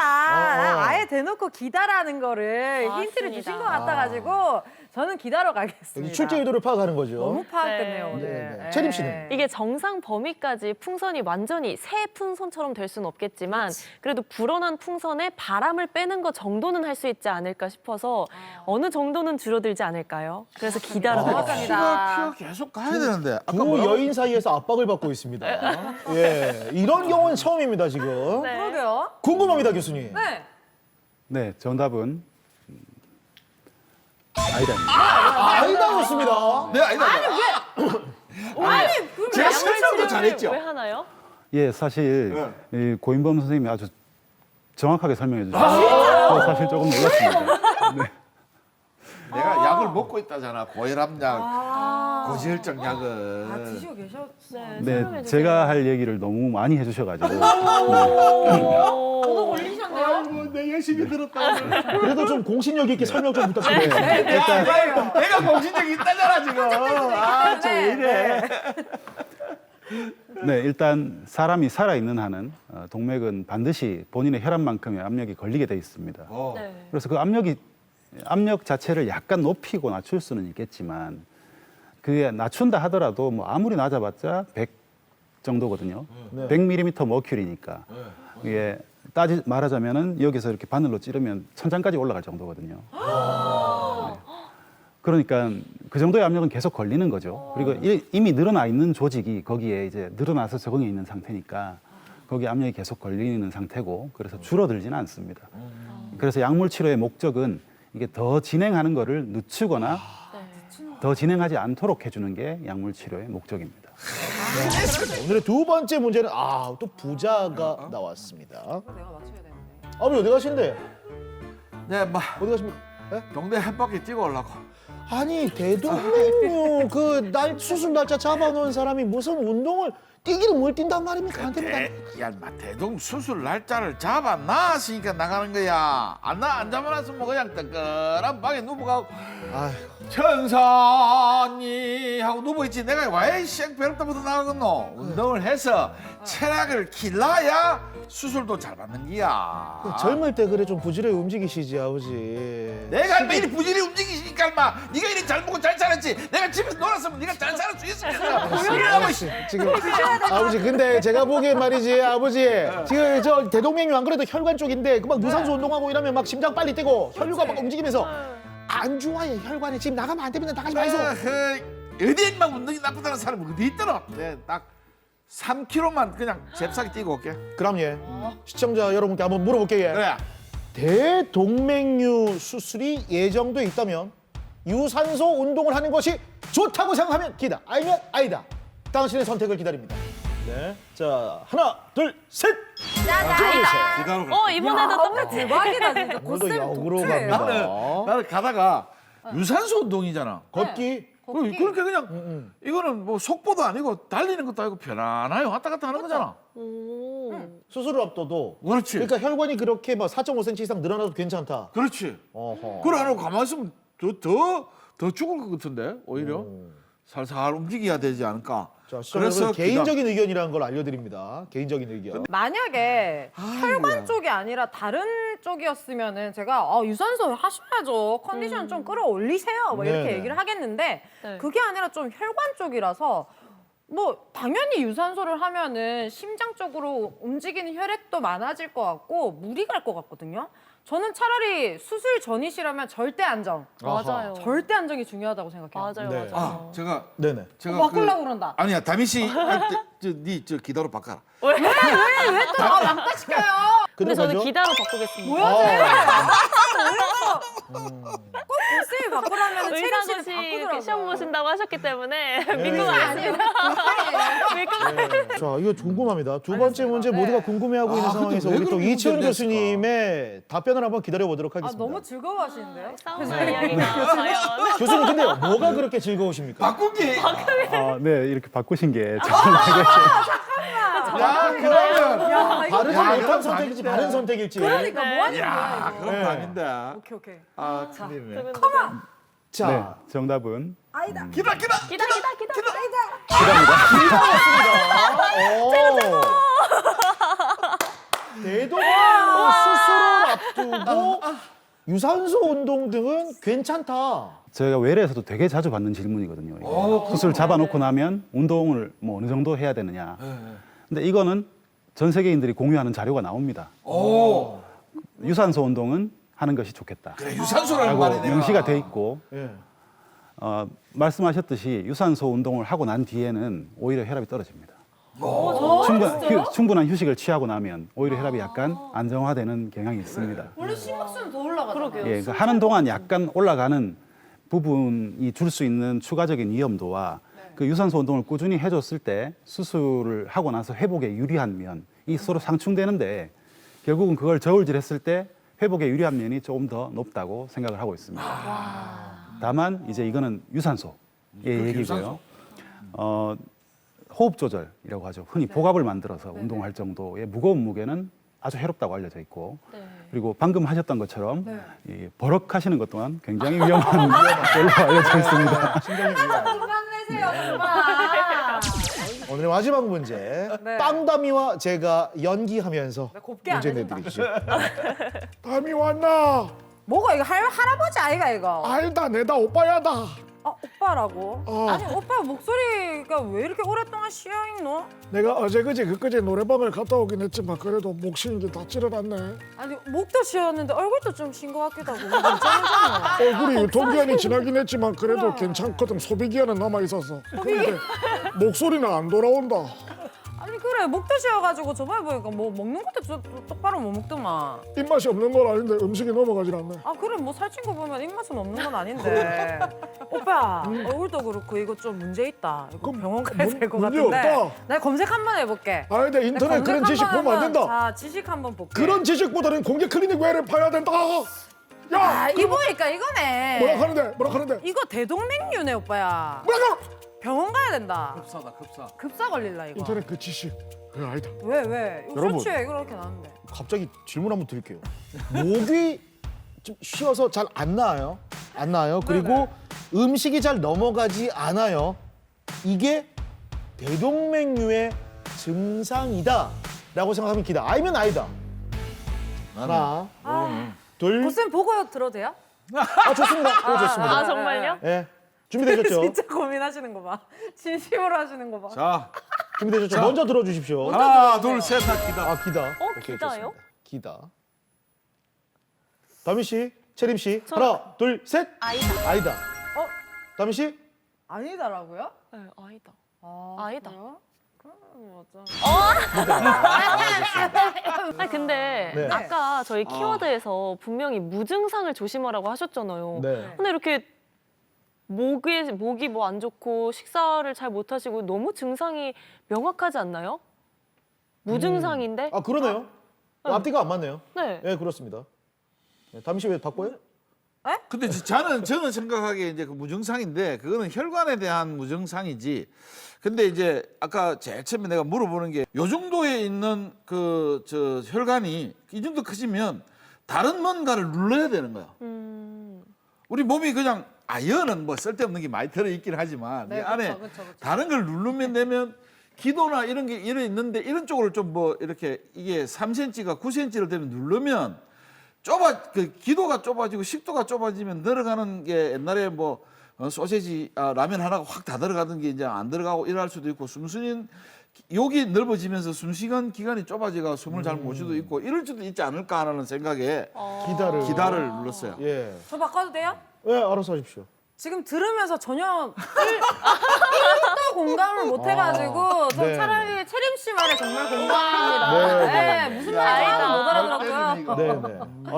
아예 대놓고 기다라는 거를 힌트를 맞습니다. 주신 것 같아가지고 저는 기다려 가겠습니다. 출제 의도를 파악하는 거죠. 너무 파악됐네요 네. 오늘. 네. 채림 씨는? 이게 정상 범위까지 풍선이 완전히 새 풍선처럼 될 수는 없겠지만 그래도 불어난 풍선에 바람을 빼는 것 정도는 할 수 있지 않을까 싶어서 어느 정도는 줄어들지 않을까요? 그래서 기다려 가겠습니다. 정확합니다. 피가 계속 가야 되는데. 아까 두 뭐라고? 여인 사이에서 압박을 받고 있습니다. 예. 예, 이런 경우는 처음입니다 지금. 네. 그러게요. 궁금합니다 교수님. 네. 네, 정답은 아니다. 아니다였습니다. 네, 아니다. 아니, 제가 설명도 잘했죠. 왜 하나요? 예, 사실 이 고인범 선생님이 아주 정확하게 설명해 주셨어요. 사실 조금 놀랐습니다. 네. 내가 약을 먹고 있다잖아. 고혈압약, 고지혈증 약을. 아, 드시고 계셨어요. 네, 설명해 주세요. 제가 할 얘기를 너무 많이 해주셔가지고 저도 걸리셨네요. 내 열심히 들었다. 그래도 좀 공신력 있게 설명 좀 부탁드려요. 내가 공신력이 있다잖아 지금. 아, 저 왜 이래? 네, 일단 사람이 살아있는 한은 동맥은 반드시 본인의 혈압만큼의 압력이 걸리게 돼 있습니다. 네. 그래서 그 압력 자체를 약간 높이고 낮출 수는 있겠지만 그게 낮춘다 하더라도 뭐 아무리 낮아봤자 100 정도거든요. 100mm 머큐리니까 이게 말하자면은 여기서 이렇게 바늘로 찌르면 천장까지 올라갈 정도거든요. 네. 그러니까 그 정도의 압력은 계속 걸리는 거죠. 그리고 이미 늘어나 있는 조직이 거기에 이제 늘어나서 적응해 있는 상태니까 거기에 압력이 계속 걸리는 상태고 그래서 줄어들지는 않습니다. 그래서 약물 치료의 목적은 이게 더 진행하는 거를 늦추거나 더 진행하지 않도록 해주는 게 약물 치료의 목적입니다. 오늘의 두 번째 문제는 또 부자가 나왔습니다. 내가 맞춰야 되는데. 아버지 어디 가신대? 네, 막 어디 가십니까? 동네 한 바퀴 뛰고 오려고. 아니 대동맥류 날 수술 날짜 잡아놓은 사람이 무슨 운동을 뛰기를 뭘 뛴단 말입니까? 안 됩니다. 야, 막 대동 수술 날짜를 잡아 놨으니까 나가는 거야. 안 잡아놨으면 뭐 그냥 뜨끈한 방에 누워가고 천천히 하고 누워있지. 내가 왜 쌩배롭다부터 나가겠노? 운동을 해서 체력을 길러야 수술도 잘 받는 거야. 젊을 때 그래 좀 부지런히 움직이시지 아버지. 내가 매일 부지런히 움직이시니까 인마 네가 이리 잘 먹고 잘 살았지. 내가 집에서 놀았으면 네가 잘 살 수 있었겠어. 지금 아버지 근데 제가 보기엔 말이지 아버지 지금 저 대동맥류 안 그래도 혈관 쪽인데 막 무산소 운동하고 이러면 막 심장 빨리 뛰고 혈류가 막 움직이면서 안 좋아요 혈관이. 지금 나가면 안 됩니다. 나가지 마이소. 어디에 막 운동이 나쁘다는 사람이 어디 있더라. 네, 딱 3km만 그냥 잽싸게 뛰고 올게. 그럼 예 시청자 여러분께 한번 물어볼게요. 예. 그래. 대동맥류 수술이 예정돼 있다면 유산소 운동을 하는 것이 좋다고 생각하면 기다, 아니면 아니다. 당신의 선택을 기다립니다. 네, 자 하나, 둘, 셋. 기다려. 이번에도 똑같아. 대박이다 진짜. 오늘도 고쌤 역으로 독특해요. 갑니다. 나는 가다가 유산소 운동이잖아. 걷기. 그렇게 그냥 이거는 뭐 속보도 아니고 달리는 것도 아니고 편안하게 왔다 갔다 하는 거잖아. 수술을 앞둬도. 그렇지. 그러니까 혈관이 그렇게 막 4.5cm 이상 늘어나도 괜찮다. 그렇지. 어허. 그래 안 하고 가만히 있으면 더 죽을 것 같은데 오히려 살살 움직여야 되지 않을까. 자, 그래서 개인적인 의견이라는 걸 알려드립니다. 개인적인 의견. 만약에 혈관 쪽이 아니라 다른 쪽이었으면은 제가 유산소 하셔야죠. 컨디션 좀 끌어올리세요. 뭐 이렇게 네네. 얘기를 하겠는데 네. 그게 아니라 좀 혈관 쪽이라서 뭐 당연히 유산소를 하면은 심장 쪽으로 움직이는 혈액도 많아질 것 같고 무리 갈 것 같거든요. 저는 차라리 수술 전이시라면 절대 안정. 맞아요. 절대 안정이 중요하다고 생각해요. 맞아요, 네. 맞아요. 제가 네네. 바꾸려고 그런다. 아니야 다미 씨 네 기다로 바꿔라. 왜 또 왕따 시켜요? 근데 저는 가죠? 기다로 바꾸겠습니다. 뭐야 꼭 고쌤이 바꾸라면 체리 의상 씨는 씨 바꾸더라고요. 시험 보신다고 하셨기 때문에 믿고 아니에요. 가겠습니다. 믿고 가겠습니다. 자, 이거 궁금합니다. 두 번째 문제 모두가 궁금해하고 있는 상황에서 왜 우리 또 그렇게 이치훈 문제를 교수님의 답변을 한번 기다려 보도록 하겠습니다. 너무 즐거워하시는데요? 싸움의 이야기가 과연. 교수님 근데 뭐가 그렇게 즐거우십니까? 바꾸기. 네, 이렇게 바꾸신 게 야 그러면 바르지 야, 못한 그럼 선택일지 아닌데. 바른 선택일지. 그러니까 뭐 하는 야 거야 그럼 네. 아닌데. 이거? 오케이. 아 틀리네. 자, 네, 정답은 기다. 기다. 대동맥 수술을 앞두고 유산소 운동 등은 괜찮다. 저희가 외래에서도 되게 자주 받는 질문이거든요. 이게. 수술 잡아놓고 나면 운동을 뭐 어느 정도 해야 되느냐. 근데 이거는 전 세계인들이 공유하는 자료가 나옵니다. 오. 유산소 운동은 하는 것이 좋겠다. 그래 유산소라는 라고 말이 내가. 명시가 돼 있고 예. 말씀하셨듯이 유산소 운동을 하고 난 뒤에는 오히려 혈압이 떨어집니다. 충분한 휴식을 취하고 나면 오히려 혈압이 약간 안정화되는 경향이 있습니다. 원래 심박수는 더 올라가잖아요. 그러게요. 예, 그러니까 하는 동안 약간 올라가는 부분이 줄 수 있는 추가적인 위험도와 그 유산소 운동을 꾸준히 해줬을 때 수술을 하고 나서 회복에 유리한 면이 서로 상충되는데 결국은 그걸 저울질했을 때 회복에 유리한 면이 조금 더 높다고 생각을 하고 있습니다. 다만 이제 이거는 유산소의 얘기고요. 유산소. 호흡 조절이라고 하죠. 흔히 복압을 만들어서 운동할 정도의 무거운 무게는 아주 해롭다고 알려져 있고 그리고 방금 하셨던 것처럼 이 버럭하시는 것 또한 굉장히 위험한 걸로 알려져 있습니다. 그만 내세요, 그만. 오늘의 마지막 문제. 네. 빵다미와 제가 연기하면서 곱게 안 문제 해준다. 내드리죠. 담이 왔나? 뭐가 이거 할아버지 아이가 이거? 알다 내다 오빠야다. 아, 오빠라고? 아니, 오빠 목소리가 왜 이렇게 오랫동안 쉬어있노? 내가 어제 그제 노래방을 갔다 오긴 했지만 그래도 목 쉬는 게 다 찌르났네. 아니, 목도 쉬었는데 얼굴도 좀 쉰 것 같기도 하고. 괜찮잖아. 얼굴이 유통기한이 지나긴 했지만 그래도 괜찮거든. 소비기한은 남아 있어서. 그런데 목소리는 안 돌아온다. 아니, 그래. 목도 쉬어가지고 저번에 보니까 뭐 먹는 것도 똑바로 못 먹더만. 입맛이 없는 건 아닌데 음식이 넘어가질 않네. 아, 그래. 뭐 살찐 거 보면 입맛은 없는 건 아닌데. 오빠, 얼굴도 그렇고 이거 좀 문제 있다. 이거 그럼 병원 가야 될 것 문제 같은데. 없다. 내가 검색 한번 해볼게. 아니 근데 인터넷 검색 그런 지식 한번 보면 안 된다. 자, 지식 한번 볼게. 그런 지식보다는 공개 클리닉 외를 봐야 된다. 야, 아, 이거 보니까 이거네. 뭐라 하는데? 이거 대동맥류네, 오빠야. 뭐라고? 병원 가야 된다. 급사다 급사. 급사 걸릴라, 이거. 인터넷 그 지식. 그거 아니다. 왜? 이거 여러분. 쇼츠에 이렇게 나왔는데. 갑자기 질문 한번 드릴게요. 목이 좀 쉬어서 잘 안 나아요. 안 나아요. 그리고 음식이 잘 넘어가지 않아요. 이게 대동맥류의 증상이다라고 생각하면 기다. 아니면 아니다. 하나, 둘. 고쌤 보고 들어도 돼요? 좋습니다. 좋습니다. 아, 정말요? 예. 준비되셨죠? 진짜 고민하시는 거 봐. 진심으로 하시는 거 봐. 자 준비되셨죠? 먼저 들어주십시오. 하나 둘셋 기다. 아, 기다. 오케이, 기다요? 좋습니다. 기다. 다미 씨, 채림 씨, 하나, 둘, 셋. 아니다. 다미 씨? 아니다라고요? 네, 아니다. 아니다. 아니다. 그럼 맞아. 아니 근데 네. 아까 저희 키워드에서 분명히 무증상을 조심하라고 하셨잖아요. 네. 근데 이렇게 목이 뭐 안 좋고 식사를 잘 못 하시고 너무 증상이 명확하지 않나요? 무증상인데? 아, 그러네요. 앞뒤가 안 맞네요. 네. 네, 그렇습니다. 네, 다미 씨 왜 바꿔요? 근데 저는 생각하기에 이제 그 무증상인데 그거는 혈관에 대한 무증상이지. 근데 이제 아까 제일 처음에 내가 물어보는 게 요 정도에 있는 그 저 혈관이 이 정도 커지면 다른 뭔가를 눌러야 되는 거야. 우리 몸이 그냥 아연은 뭐 쓸데없는 게 많이 들어 있긴 하지만 이 안에 그쵸. 다른 걸 누르면 되면 기도나 이런 게 이런 있는데 이런 쪽으로 좀 뭐 이렇게 이게 3cm가 9cm를 되면 누르면 그 기도가 좁아지고 식도가 좁아지면 늘어가는 게 옛날에 뭐 소세지 라면 하나가 확 다 들어가던 게 이제 안 들어가고 이럴 수도 있고 숨쉬는 여기 넓어지면서 숨쉬는 기간이 좁아지가 숨을 잘 못 쉬도 있고 이럴 수도 있지 않을까 하는 생각에 기다를 눌렀어요. 예. 저 바꿔도 돼요? 네, 알아서 하십시오. 지금 들으면서 전혀 1도 공감을 못 해가지고 좀 네. 차라리 채림 씨 말에 정말 공감합니다. 네. 무슨 말인지 하나도 못 알아들었고요. 네,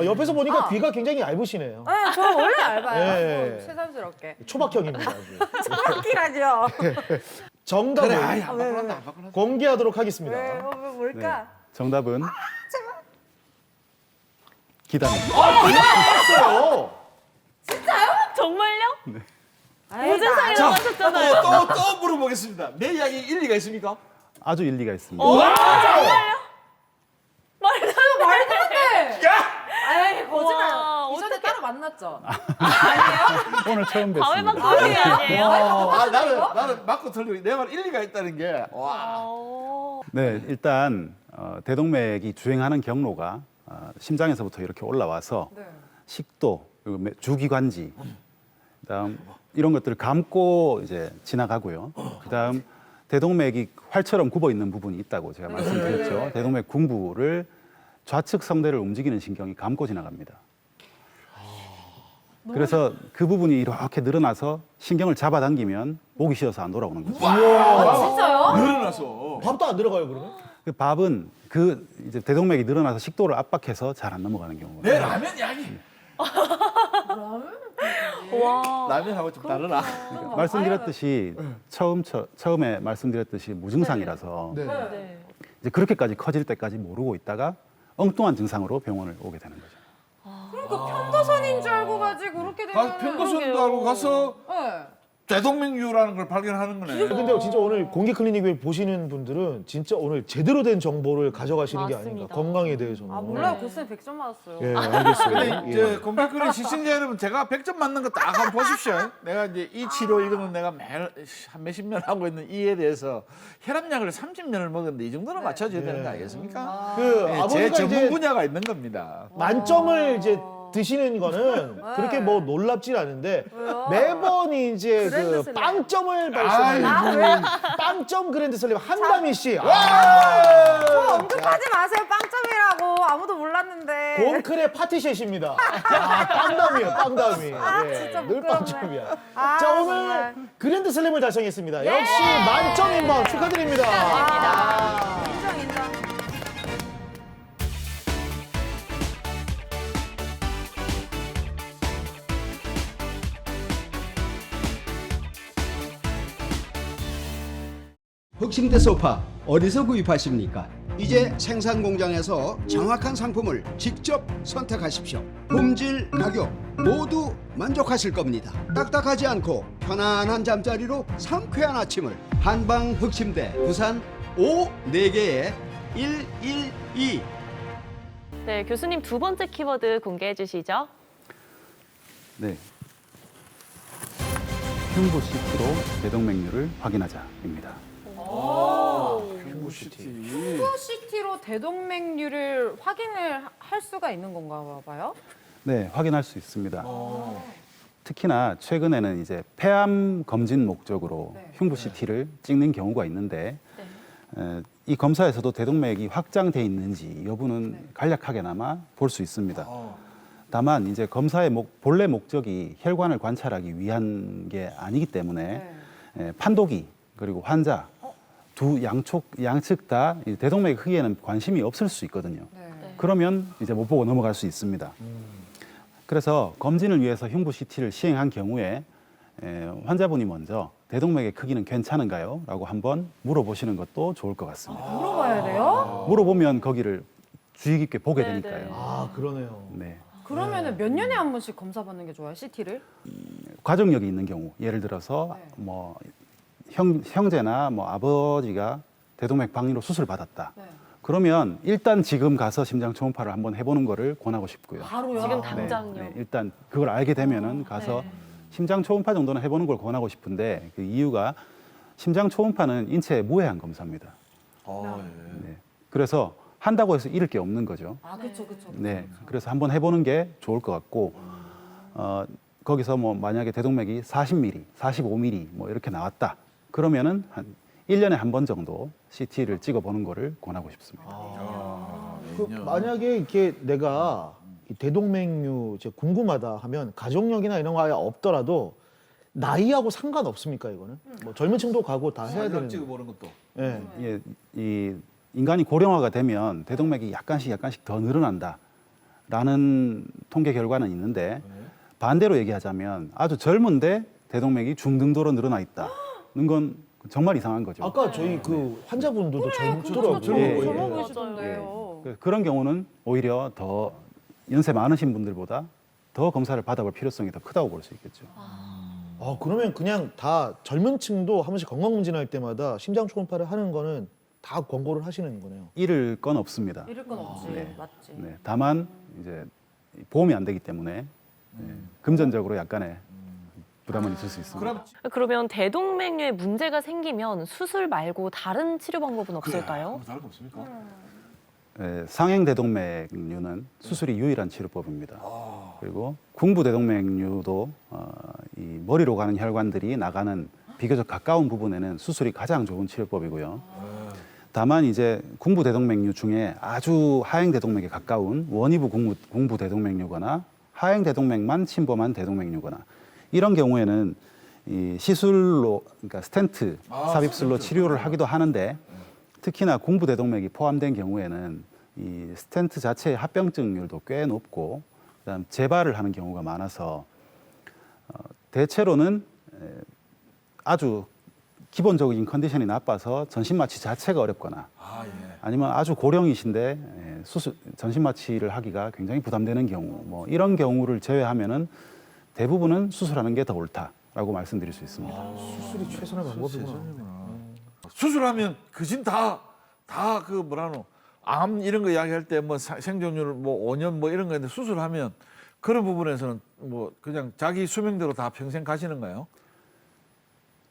네. 옆에서 보니까 귀가 굉장히 얇으시네요. 네, 저 원래 얇아요. 네. 뭐 새삼스럽게. 초박형입니다. 아주. 정확히라죠. 정답을 그래, 아이, 안 바꾸란다. 공개하도록 하겠습니다. 왜, 뭘까? 네, 정답은 기다입니다. 했어요. 정말요? 아이, 무증상이라고 하셨잖아요. 또 물어보겠습니다. 내 이야기 일리가 있습니까? 아주 일리가 있습니다. 말도 안 돼! 에이, 거짓말. 와, 이전에 따로 만났죠? 오늘 처음 과외 뵙습니다. 방송이 아니에요? 나는 맞고 틀리고 내 말 일리가 있다는 게 와. 네, 일단 대동맥이 주행하는 경로가 심장에서부터 이렇게 올라와서 식도, 그리고 주기관지, 그다음 이런 것들을 감고 이제 지나가고요. 그다음 대동맥이 활처럼 굽어 있는 부분이 있다고 제가 말씀드렸죠. 대동맥 궁부를 좌측 성대를 움직이는 신경이 감고 지나갑니다. 그래서 그 부분이 이렇게 늘어나서 신경을 잡아당기면 목이 쉬어서 안 돌아오는 거죠. 진짜요? 늘어나서. 밥도 안 들어가요 그러면? 그 밥은 그 이제 대동맥이 늘어나서 식도를 압박해서 잘 안 넘어가는 경우가. 내 라면 이야기. 와. 라면하고 좀 다르나? 그러니까 말씀드렸듯이 처음에 말씀드렸듯이 무증상이라서 네. 네. 이제 그렇게까지 커질 때까지 모르고 있다가 엉뚱한 증상으로 병원을 오게 되는 거죠. 그러니까 편도선인 줄 알고 가지고 그렇게 되면 편도선도 알고 가서 네. 대동맥류라는 걸 발견하는 거네. 근데 진짜 오늘 공개 클리닉을 보시는 분들은 진짜 오늘 제대로 된 정보를 가져가시는 게 아닌가. 맞습니다. 건강에 대해서는. 아 몰라요. 교수님 100점 맞았어요. 예, 알겠습니다. 근데 이제 공개클리 시청자 여러분 제가 100점 맞는 거 딱 한번 보십시오. 내가 이제 이 치료 이거는 내가 매일 한 몇십 년 하고 있는 이에 대해서 혈압약을 30년을 먹었는데 이 정도는 맞춰줘야 되는 거 아니겠습니까? 그 네, 제 아버지가 전문 이제 분야가 있는 겁니다. 만점을 이제 드시는 거는 그렇게 뭐 놀랍진 않은데 매번 이제 그 그랜드 슬램. 빵점을 발송하는 빵점 그랜드 슬램 한다미 씨. 저 언급하지 마세요. 빵점이라고 아무도 몰랐는데. 곰클의 파티셋입니다. 아, 빵담이에요, 빵담이. 아, 예, 진짜 늘 부끄럽네. 빵점이야. 아, 자, 오늘 정말. 그랜드 슬램을 달성했습니다. 역시 만점 인방 축하드립니다. 인정 인정. 흑심대 소파 어디서 구입하십니까? 이제 생산 공장에서 정확한 상품을 직접 선택하십시오. 품질, 가격 모두 만족하실 겁니다. 딱딱하지 않고 편안한 잠자리로 상쾌한 아침을 한방 흑심대 부산 5-4개에 112. 네, 교수님 두 번째 키워드 공개해 주시죠. 네. 흉부 CT로 대동맥류를 확인하자입니다. 흉부CT로 대동맥류를 확인을 할 수가 있는 건가 봐요? 네, 확인할 수 있습니다. 특히나 최근에는 이제 폐암 검진 목적으로 흉부 CT를 찍는 경우가 있는데 이 검사에서도 대동맥이 확장돼 있는지 여부는 간략하게나마 볼 수 있습니다. 다만 이제 검사의 본래 목적이 혈관을 관찰하기 위한 게 아니기 때문에 판독이 그리고 환자 양측 다 대동맥 크기에는 관심이 없을 수 있거든요. 그러면 이제 못 보고 넘어갈 수 있습니다. 그래서 검진을 위해서 흉부 CT를 시행한 경우에 환자분이 먼저 대동맥의 크기는 괜찮은가요? 라고 한번 물어보시는 것도 좋을 것 같습니다. 물어봐야 돼요? 물어보면 거기를 주의 깊게 보게 네, 되니까요. 네. 아, 그러네요. 네. 그러면은 몇 년에 한 번씩 검사 받는 게 좋아요, CT를? 가족력이 있는 경우, 예를 들어서 뭐 형제나 뭐 아버지가 대동맥 박리로 수술을 받았다. 그러면 일단 지금 가서 심장 초음파를 한번 해보는 거를 권하고 싶고요. 바로요? 지금 당장요. 일단 그걸 알게 되면은 가서 심장 초음파 정도는 해보는 걸 권하고 싶은데 그 이유가 심장 초음파는 인체에 무해한 검사입니다. 네. 그래서 한다고 해서 잃을 게 없는 거죠. 아, 그렇죠, 그렇죠. 네, 그래서 한번 해보는 게 좋을 것 같고 거기서 뭐 만약에 대동맥이 40mm, 45mm 뭐 이렇게 나왔다. 그러면은 한 1년에 한 번 정도 CT를 찍어보는 거를 권하고 싶습니다. 그 만약에 이렇게 내가 이 대동맥류 이제 궁금하다 하면 가족력이나 이런 거 아예 없더라도 나이하고 상관없습니까 이거는? 뭐 젊은 층도 가고 다 해야 되는. 찍어보는 것도. 예. 예, 이 인간이 고령화가 되면 대동맥이 약간씩 더 늘어난다라는 통계 결과는 있는데 반대로 얘기하자면 아주 젊은데 대동맥이 중등도로 늘어나 있다는 건 정말 이상한 거죠. 아까 저희 그 환자분들도 젊더라고요. 예, 예. 젊어 예. 보이시던데요. 그런 경우는 오히려 더 연세 많으신 분들보다 더 검사를 받아볼 필요성이 더 크다고 볼 수 있겠죠. 아, 그러면 그냥 다 젊은 층도 한 번씩 건강검진할 때마다 심장 초음파를 하는 거는 다 권고를 하시는 거네요. 잃을 건 없습니다. 잃을 건 없지, 네. 맞지. 네, 다만 이제 보험이 안 되기 때문에 금전적으로 약간의 부담은 있을 수 있습니다. 그러면 대동맥류에 문제가 생기면 수술 말고 다른 치료 방법은 없을까요? 다른 거 없습니까? 상행 대동맥류는 수술이 유일한 치료법입니다. 그리고 궁부 대동맥류도 이 머리로 가는 혈관들이 나가는 비교적 가까운 부분에는 수술이 가장 좋은 치료법이고요. 다만 이제 궁부 대동맥류 중에 아주 하행 대동맥에 가까운 원위부 궁부 대동맥류거나 하행 대동맥만 침범한 대동맥류거나 이런 경우에는 이 시술로 그러니까 스텐트 삽입술로 치료를 하기도 하는데 특히나 공부대동맥이 포함된 경우에는 이 스텐트 자체의 합병증률도 꽤 높고 그다음 재발을 하는 경우가 많아서 대체로는 아주 기본적인 컨디션이 나빠서 전신 마취 자체가 어렵거나 아니면 아주 고령이신데 전신 마취를 하기가 굉장히 부담되는 경우 뭐 이런 경우를 제외하면은 대부분은 수술하는 게 더 옳다라고 말씀드릴 수 있습니다. 수술이 최선의 방법이구나. 수술하면 그진 다 그 뭐라노 암 이런 거 이야기할 때 뭐 생존율 뭐 5년 뭐 이런 거인데 수술하면 그런 부분에서는 뭐 그냥 자기 수명대로 다 평생 가시는가요?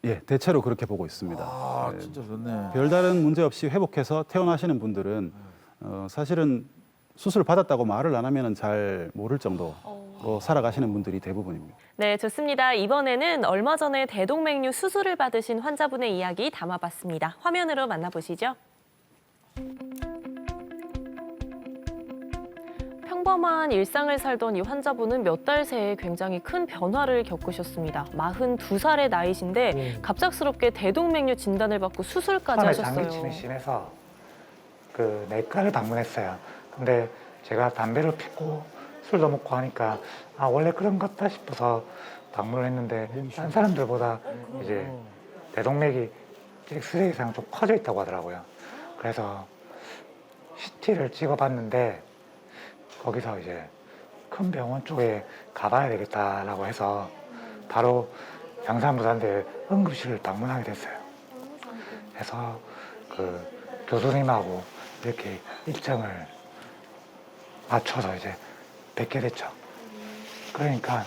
예, 대체로 그렇게 보고 있습니다. 아, 진짜 좋네. 별다른 문제 없이 회복해서 퇴원하시는 분들은 사실은 수술 받았다고 말을 안 하면 잘 모를 정도로 살아가시는 분들이 대부분입니다. 네, 좋습니다. 이번에는 얼마 전에 대동맥류 수술을 받으신 환자분의 이야기 담아봤습니다. 화면으로 만나보시죠. 평범한 일상을 살던 이 환자분은 몇 달 새에 굉장히 큰 변화를 겪으셨습니다. 42살의 나이신데 갑작스럽게 대동맥류 진단을 받고 수술까지 하셨어요. 장기침이 심해서 그 내과를 방문했어요. 근데 제가 담배를 피고 술도 먹고 하니까 아 원래 그런 것 같다 싶어서 방문을 했는데 다른 사람들보다 이제 대동맥이 엑스레이상 좀 커져 있다고 하더라고요. 그래서 CT를 찍어봤는데 거기서 이제 큰 병원 쪽에 가봐야 되겠다라고 해서 바로 양산부산대 응급실을 방문하게 됐어요. 그래서 그 교수님하고 이렇게 일정을 맞춰서 이제 뵙게 됐죠. 그러니까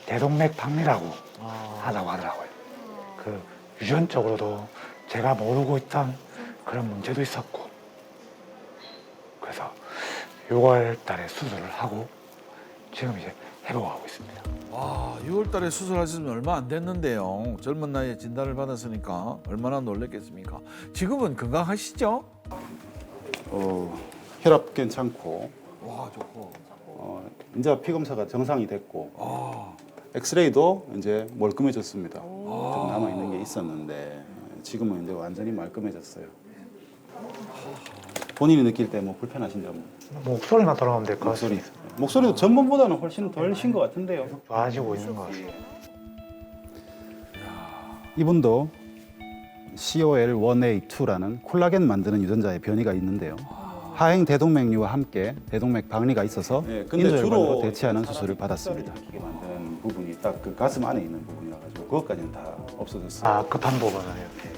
대동맥 박리라고 하다고 하더라고요. 그 유전적으로도 제가 모르고 있던 그런 문제도 있었고 그래서 6월 달에 수술을 하고 지금 이제 회복하고 있습니다. 와, 6월 달에 수술하시면 얼마 안 됐는데요. 젊은 나이에 진단을 받았으니까 얼마나 놀랐겠습니까? 지금은 건강하시죠? 혈압 괜찮고 와, 좋고. 이제 피 검사가 정상이 됐고 엑스레이도 이제 멀끔해졌습니다. 좀 남아 있는 게 있었는데 지금은 이제 완전히 말끔해졌어요. 본인이 느낄 때 뭐 불편하신 점? 목소리만 돌아오면 될 것 같습니다. 목소리도 전번보다는 훨씬 덜 신 것 같은데요. 좋아지고 있는 것 같아요. 이분도 COL1A2라는 콜라겐 만드는 유전자의 변이가 있는데요. 하행 대동맥류와 함께 대동맥 박리가 있어서 인조혈관으로 대체하는 수술을 받았습니다. 이게 만드는 부분이 딱 그 가슴 안에 있는 부분이라 가지고 그것까지는 다 없어졌어요. 아 급한 부분은 이렇게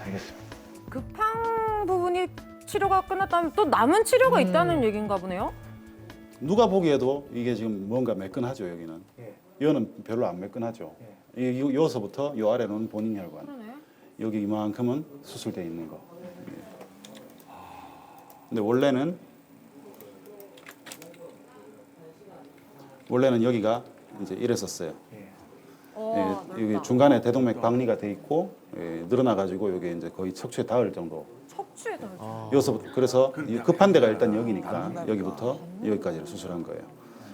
알겠습니다. 급한 부분이 치료가 끝났다면 또 남은 치료가 있다는 얘기인가 보네요. 누가 보기에도 이게 지금 뭔가 매끈하죠 여기는. 여는 별로 안 매끈하죠. 여기서부터 요 아래로는 본인 혈관. 그러네. 여기 이만큼은 수술돼 있는 거. 근데 원래는 여기가 이제 이랬었어요. 여기 중간에 대동맥 박리가 돼 있고 늘어나 가지고 여기 이제 거의 척추에 닿을 정도. 척추에 닿을 여기서부터 그래서 이 급한 데가 일단 여기니까 여기부터 여기까지를 수술한 거예요.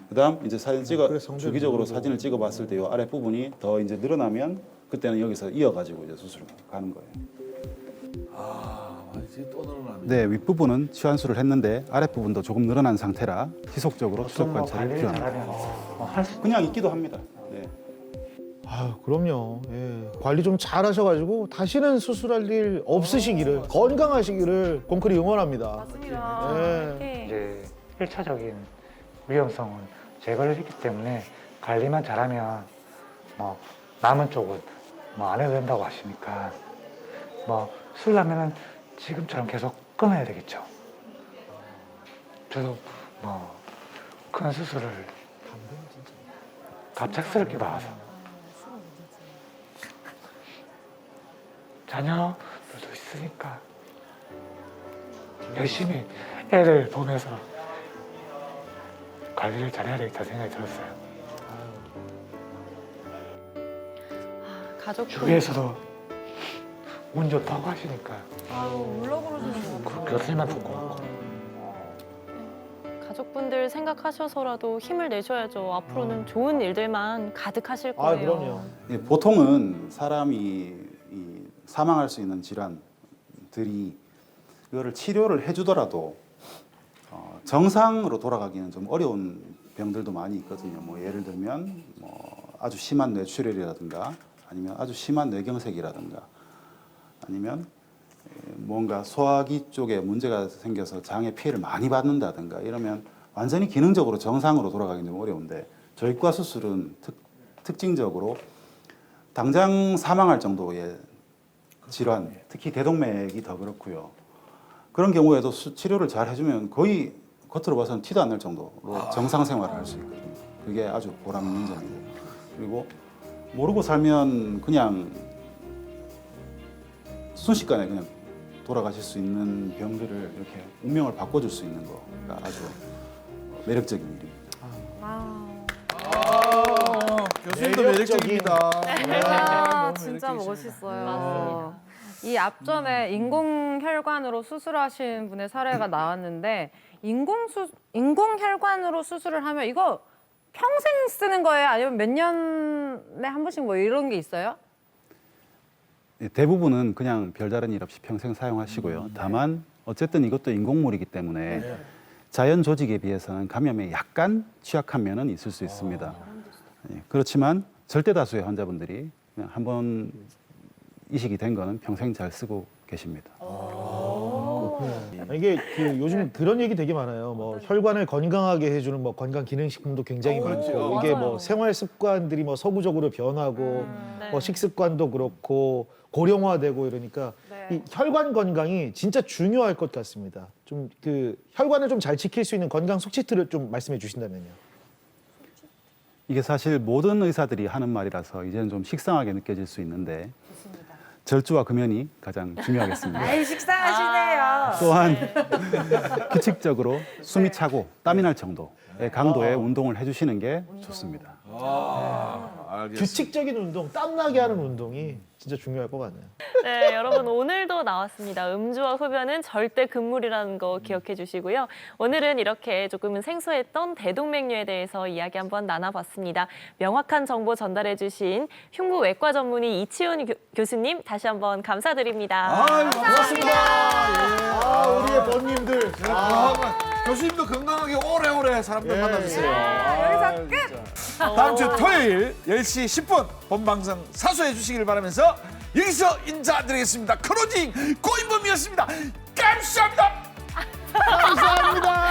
그다음 이제 주기적으로 사진을 찍어봤을 때 이 아랫 부분이 더 이제 늘어나면 그때는 여기서 이어가지고 이제 수술을 가는 거예요. 이제 또 늘어나네. 네, 윗부분은 치환술을 했는데 아랫부분도 조금 늘어난 상태라 지속적으로 추적 관찰이 필요합니다. 그냥 있기도 합니다. 네. 아, 그럼요. 예. 관리 좀 잘하셔가지고 다시는 수술할 일 없으시기를 건강하시기를 꽁크리 응원합니다. 맞습니다. 예. 이제 1차적인 위험성은 제거를 했기 때문에 관리만 잘하면 뭐 남은 쪽은 뭐 안 해도 된다고 하시니까 뭐 술 라면은 지금처럼 계속 끊어야 되겠죠. 저도 뭐 큰 수술을 갑작스럽게 받아서 자녀들도 있으니까 열심히 애를 보면서 관리를 잘해야 되겠다 생각이 들었어요. 가족 주위에서도 운 좋다고 하시니까 울려 그러시는 거. 그 교수님한테 고맙고 가족분들 생각하셔서라도 힘을 내셔야죠. 앞으로는 좋은 일들만 가득하실 아, 거예요. 그럼요. 예, 보통은 사람이 사망할 수 있는 질환들이 이거를 치료를 해주더라도 정상으로 돌아가기는 좀 어려운 병들도 많이 있거든요. 뭐 예를 들면 뭐 아주 심한 뇌출혈이라든가 아니면 아주 심한 뇌경색이라든가 아니면 뭔가 소화기 쪽에 문제가 생겨서 장에 피해를 많이 받는다든가 이러면 완전히 기능적으로 정상으로 돌아가기는 좀 어려운데 저희과 수술은 특징적으로 당장 사망할 정도의 질환, 특히 대동맥이 더 그렇고요. 그런 경우에도 치료를 잘 해주면 거의 겉으로 봐서는 티도 안 날 정도로 정상 생활을 할 수 있거든요. 그게 아주 보람 있는 점이고. 그리고 모르고 살면 그냥 순식간에 그냥 돌아가실 수 있는 병들을 이렇게 운명을 바꿔줄 수 있는 거가 아주 매력적인 일입니다. 교수님도 매력적입니다. 아, 진짜 멋있어요. 이 앞전에 인공혈관으로 수술하신 분의 사례가 나왔는데 인공혈관으로 수술을 하면 이거 평생 쓰는 거예요? 아니면 몇 년에 한 번씩 뭐 이런 게 있어요? 대부분은 그냥 별다른 일 없이 평생 사용하시고요. 다만 어쨌든 이것도 인공물이기 때문에 자연 조직에 비해서는 감염에 약간 취약한 면은 있을 수 있습니다. 그렇지만 절대 다수의 환자분들이 그냥 한번 이식이 된 거는 평생 잘 쓰고 계십니다. 이게 그 요즘 그런 얘기 되게 많아요. 뭐 혈관을 건강하게 해주는 뭐 건강 기능식품도 굉장히 많고 이게 뭐 생활 습관들이 뭐 서구적으로 변하고 뭐 식습관도 그렇고 고령화되고 이러니까 이 혈관 건강이 진짜 중요할 것 같습니다. 좀 그 혈관을 좀 잘 지킬 수 있는 건강 속치트를 좀 말씀해 주신다면요. 이게 사실 모든 의사들이 하는 말이라서 이제는 좀 식상하게 느껴질 수 있는데 절주와 금연이 가장 중요하겠습니다. 아이, 식상하시네요. 또한 규칙적으로 숨이 차고 땀이 날 정도의 강도의 운동을 해주시는 게 좋습니다. 알겠습니다. 규칙적인 운동, 땀나게 하는 운동이 진짜 중요할 것 같네요. 네, 여러분 오늘도 나왔습니다. 음주와 흡연은 절대 금물이라는 거 기억해 주시고요. 오늘은 이렇게 조금은 생소했던 대동맥류에 대해서 이야기 한번 나눠봤습니다. 명확한 정보 전달해 주신 흉부외과 전문의 이치훈 교수님 다시 한번 감사드립니다. 아유, 고맙습니다. 예. 우리의 번님들. 교수님도 건강하게 오래오래 사람들 만나주세요. 여기서 끝! 다음 주 토요일 10시 10분 본방송 사수해 주시길 바라면서 여기서 인사드리겠습니다. 크로징 고인범이었습니다. 감사합니다. 감사합니다.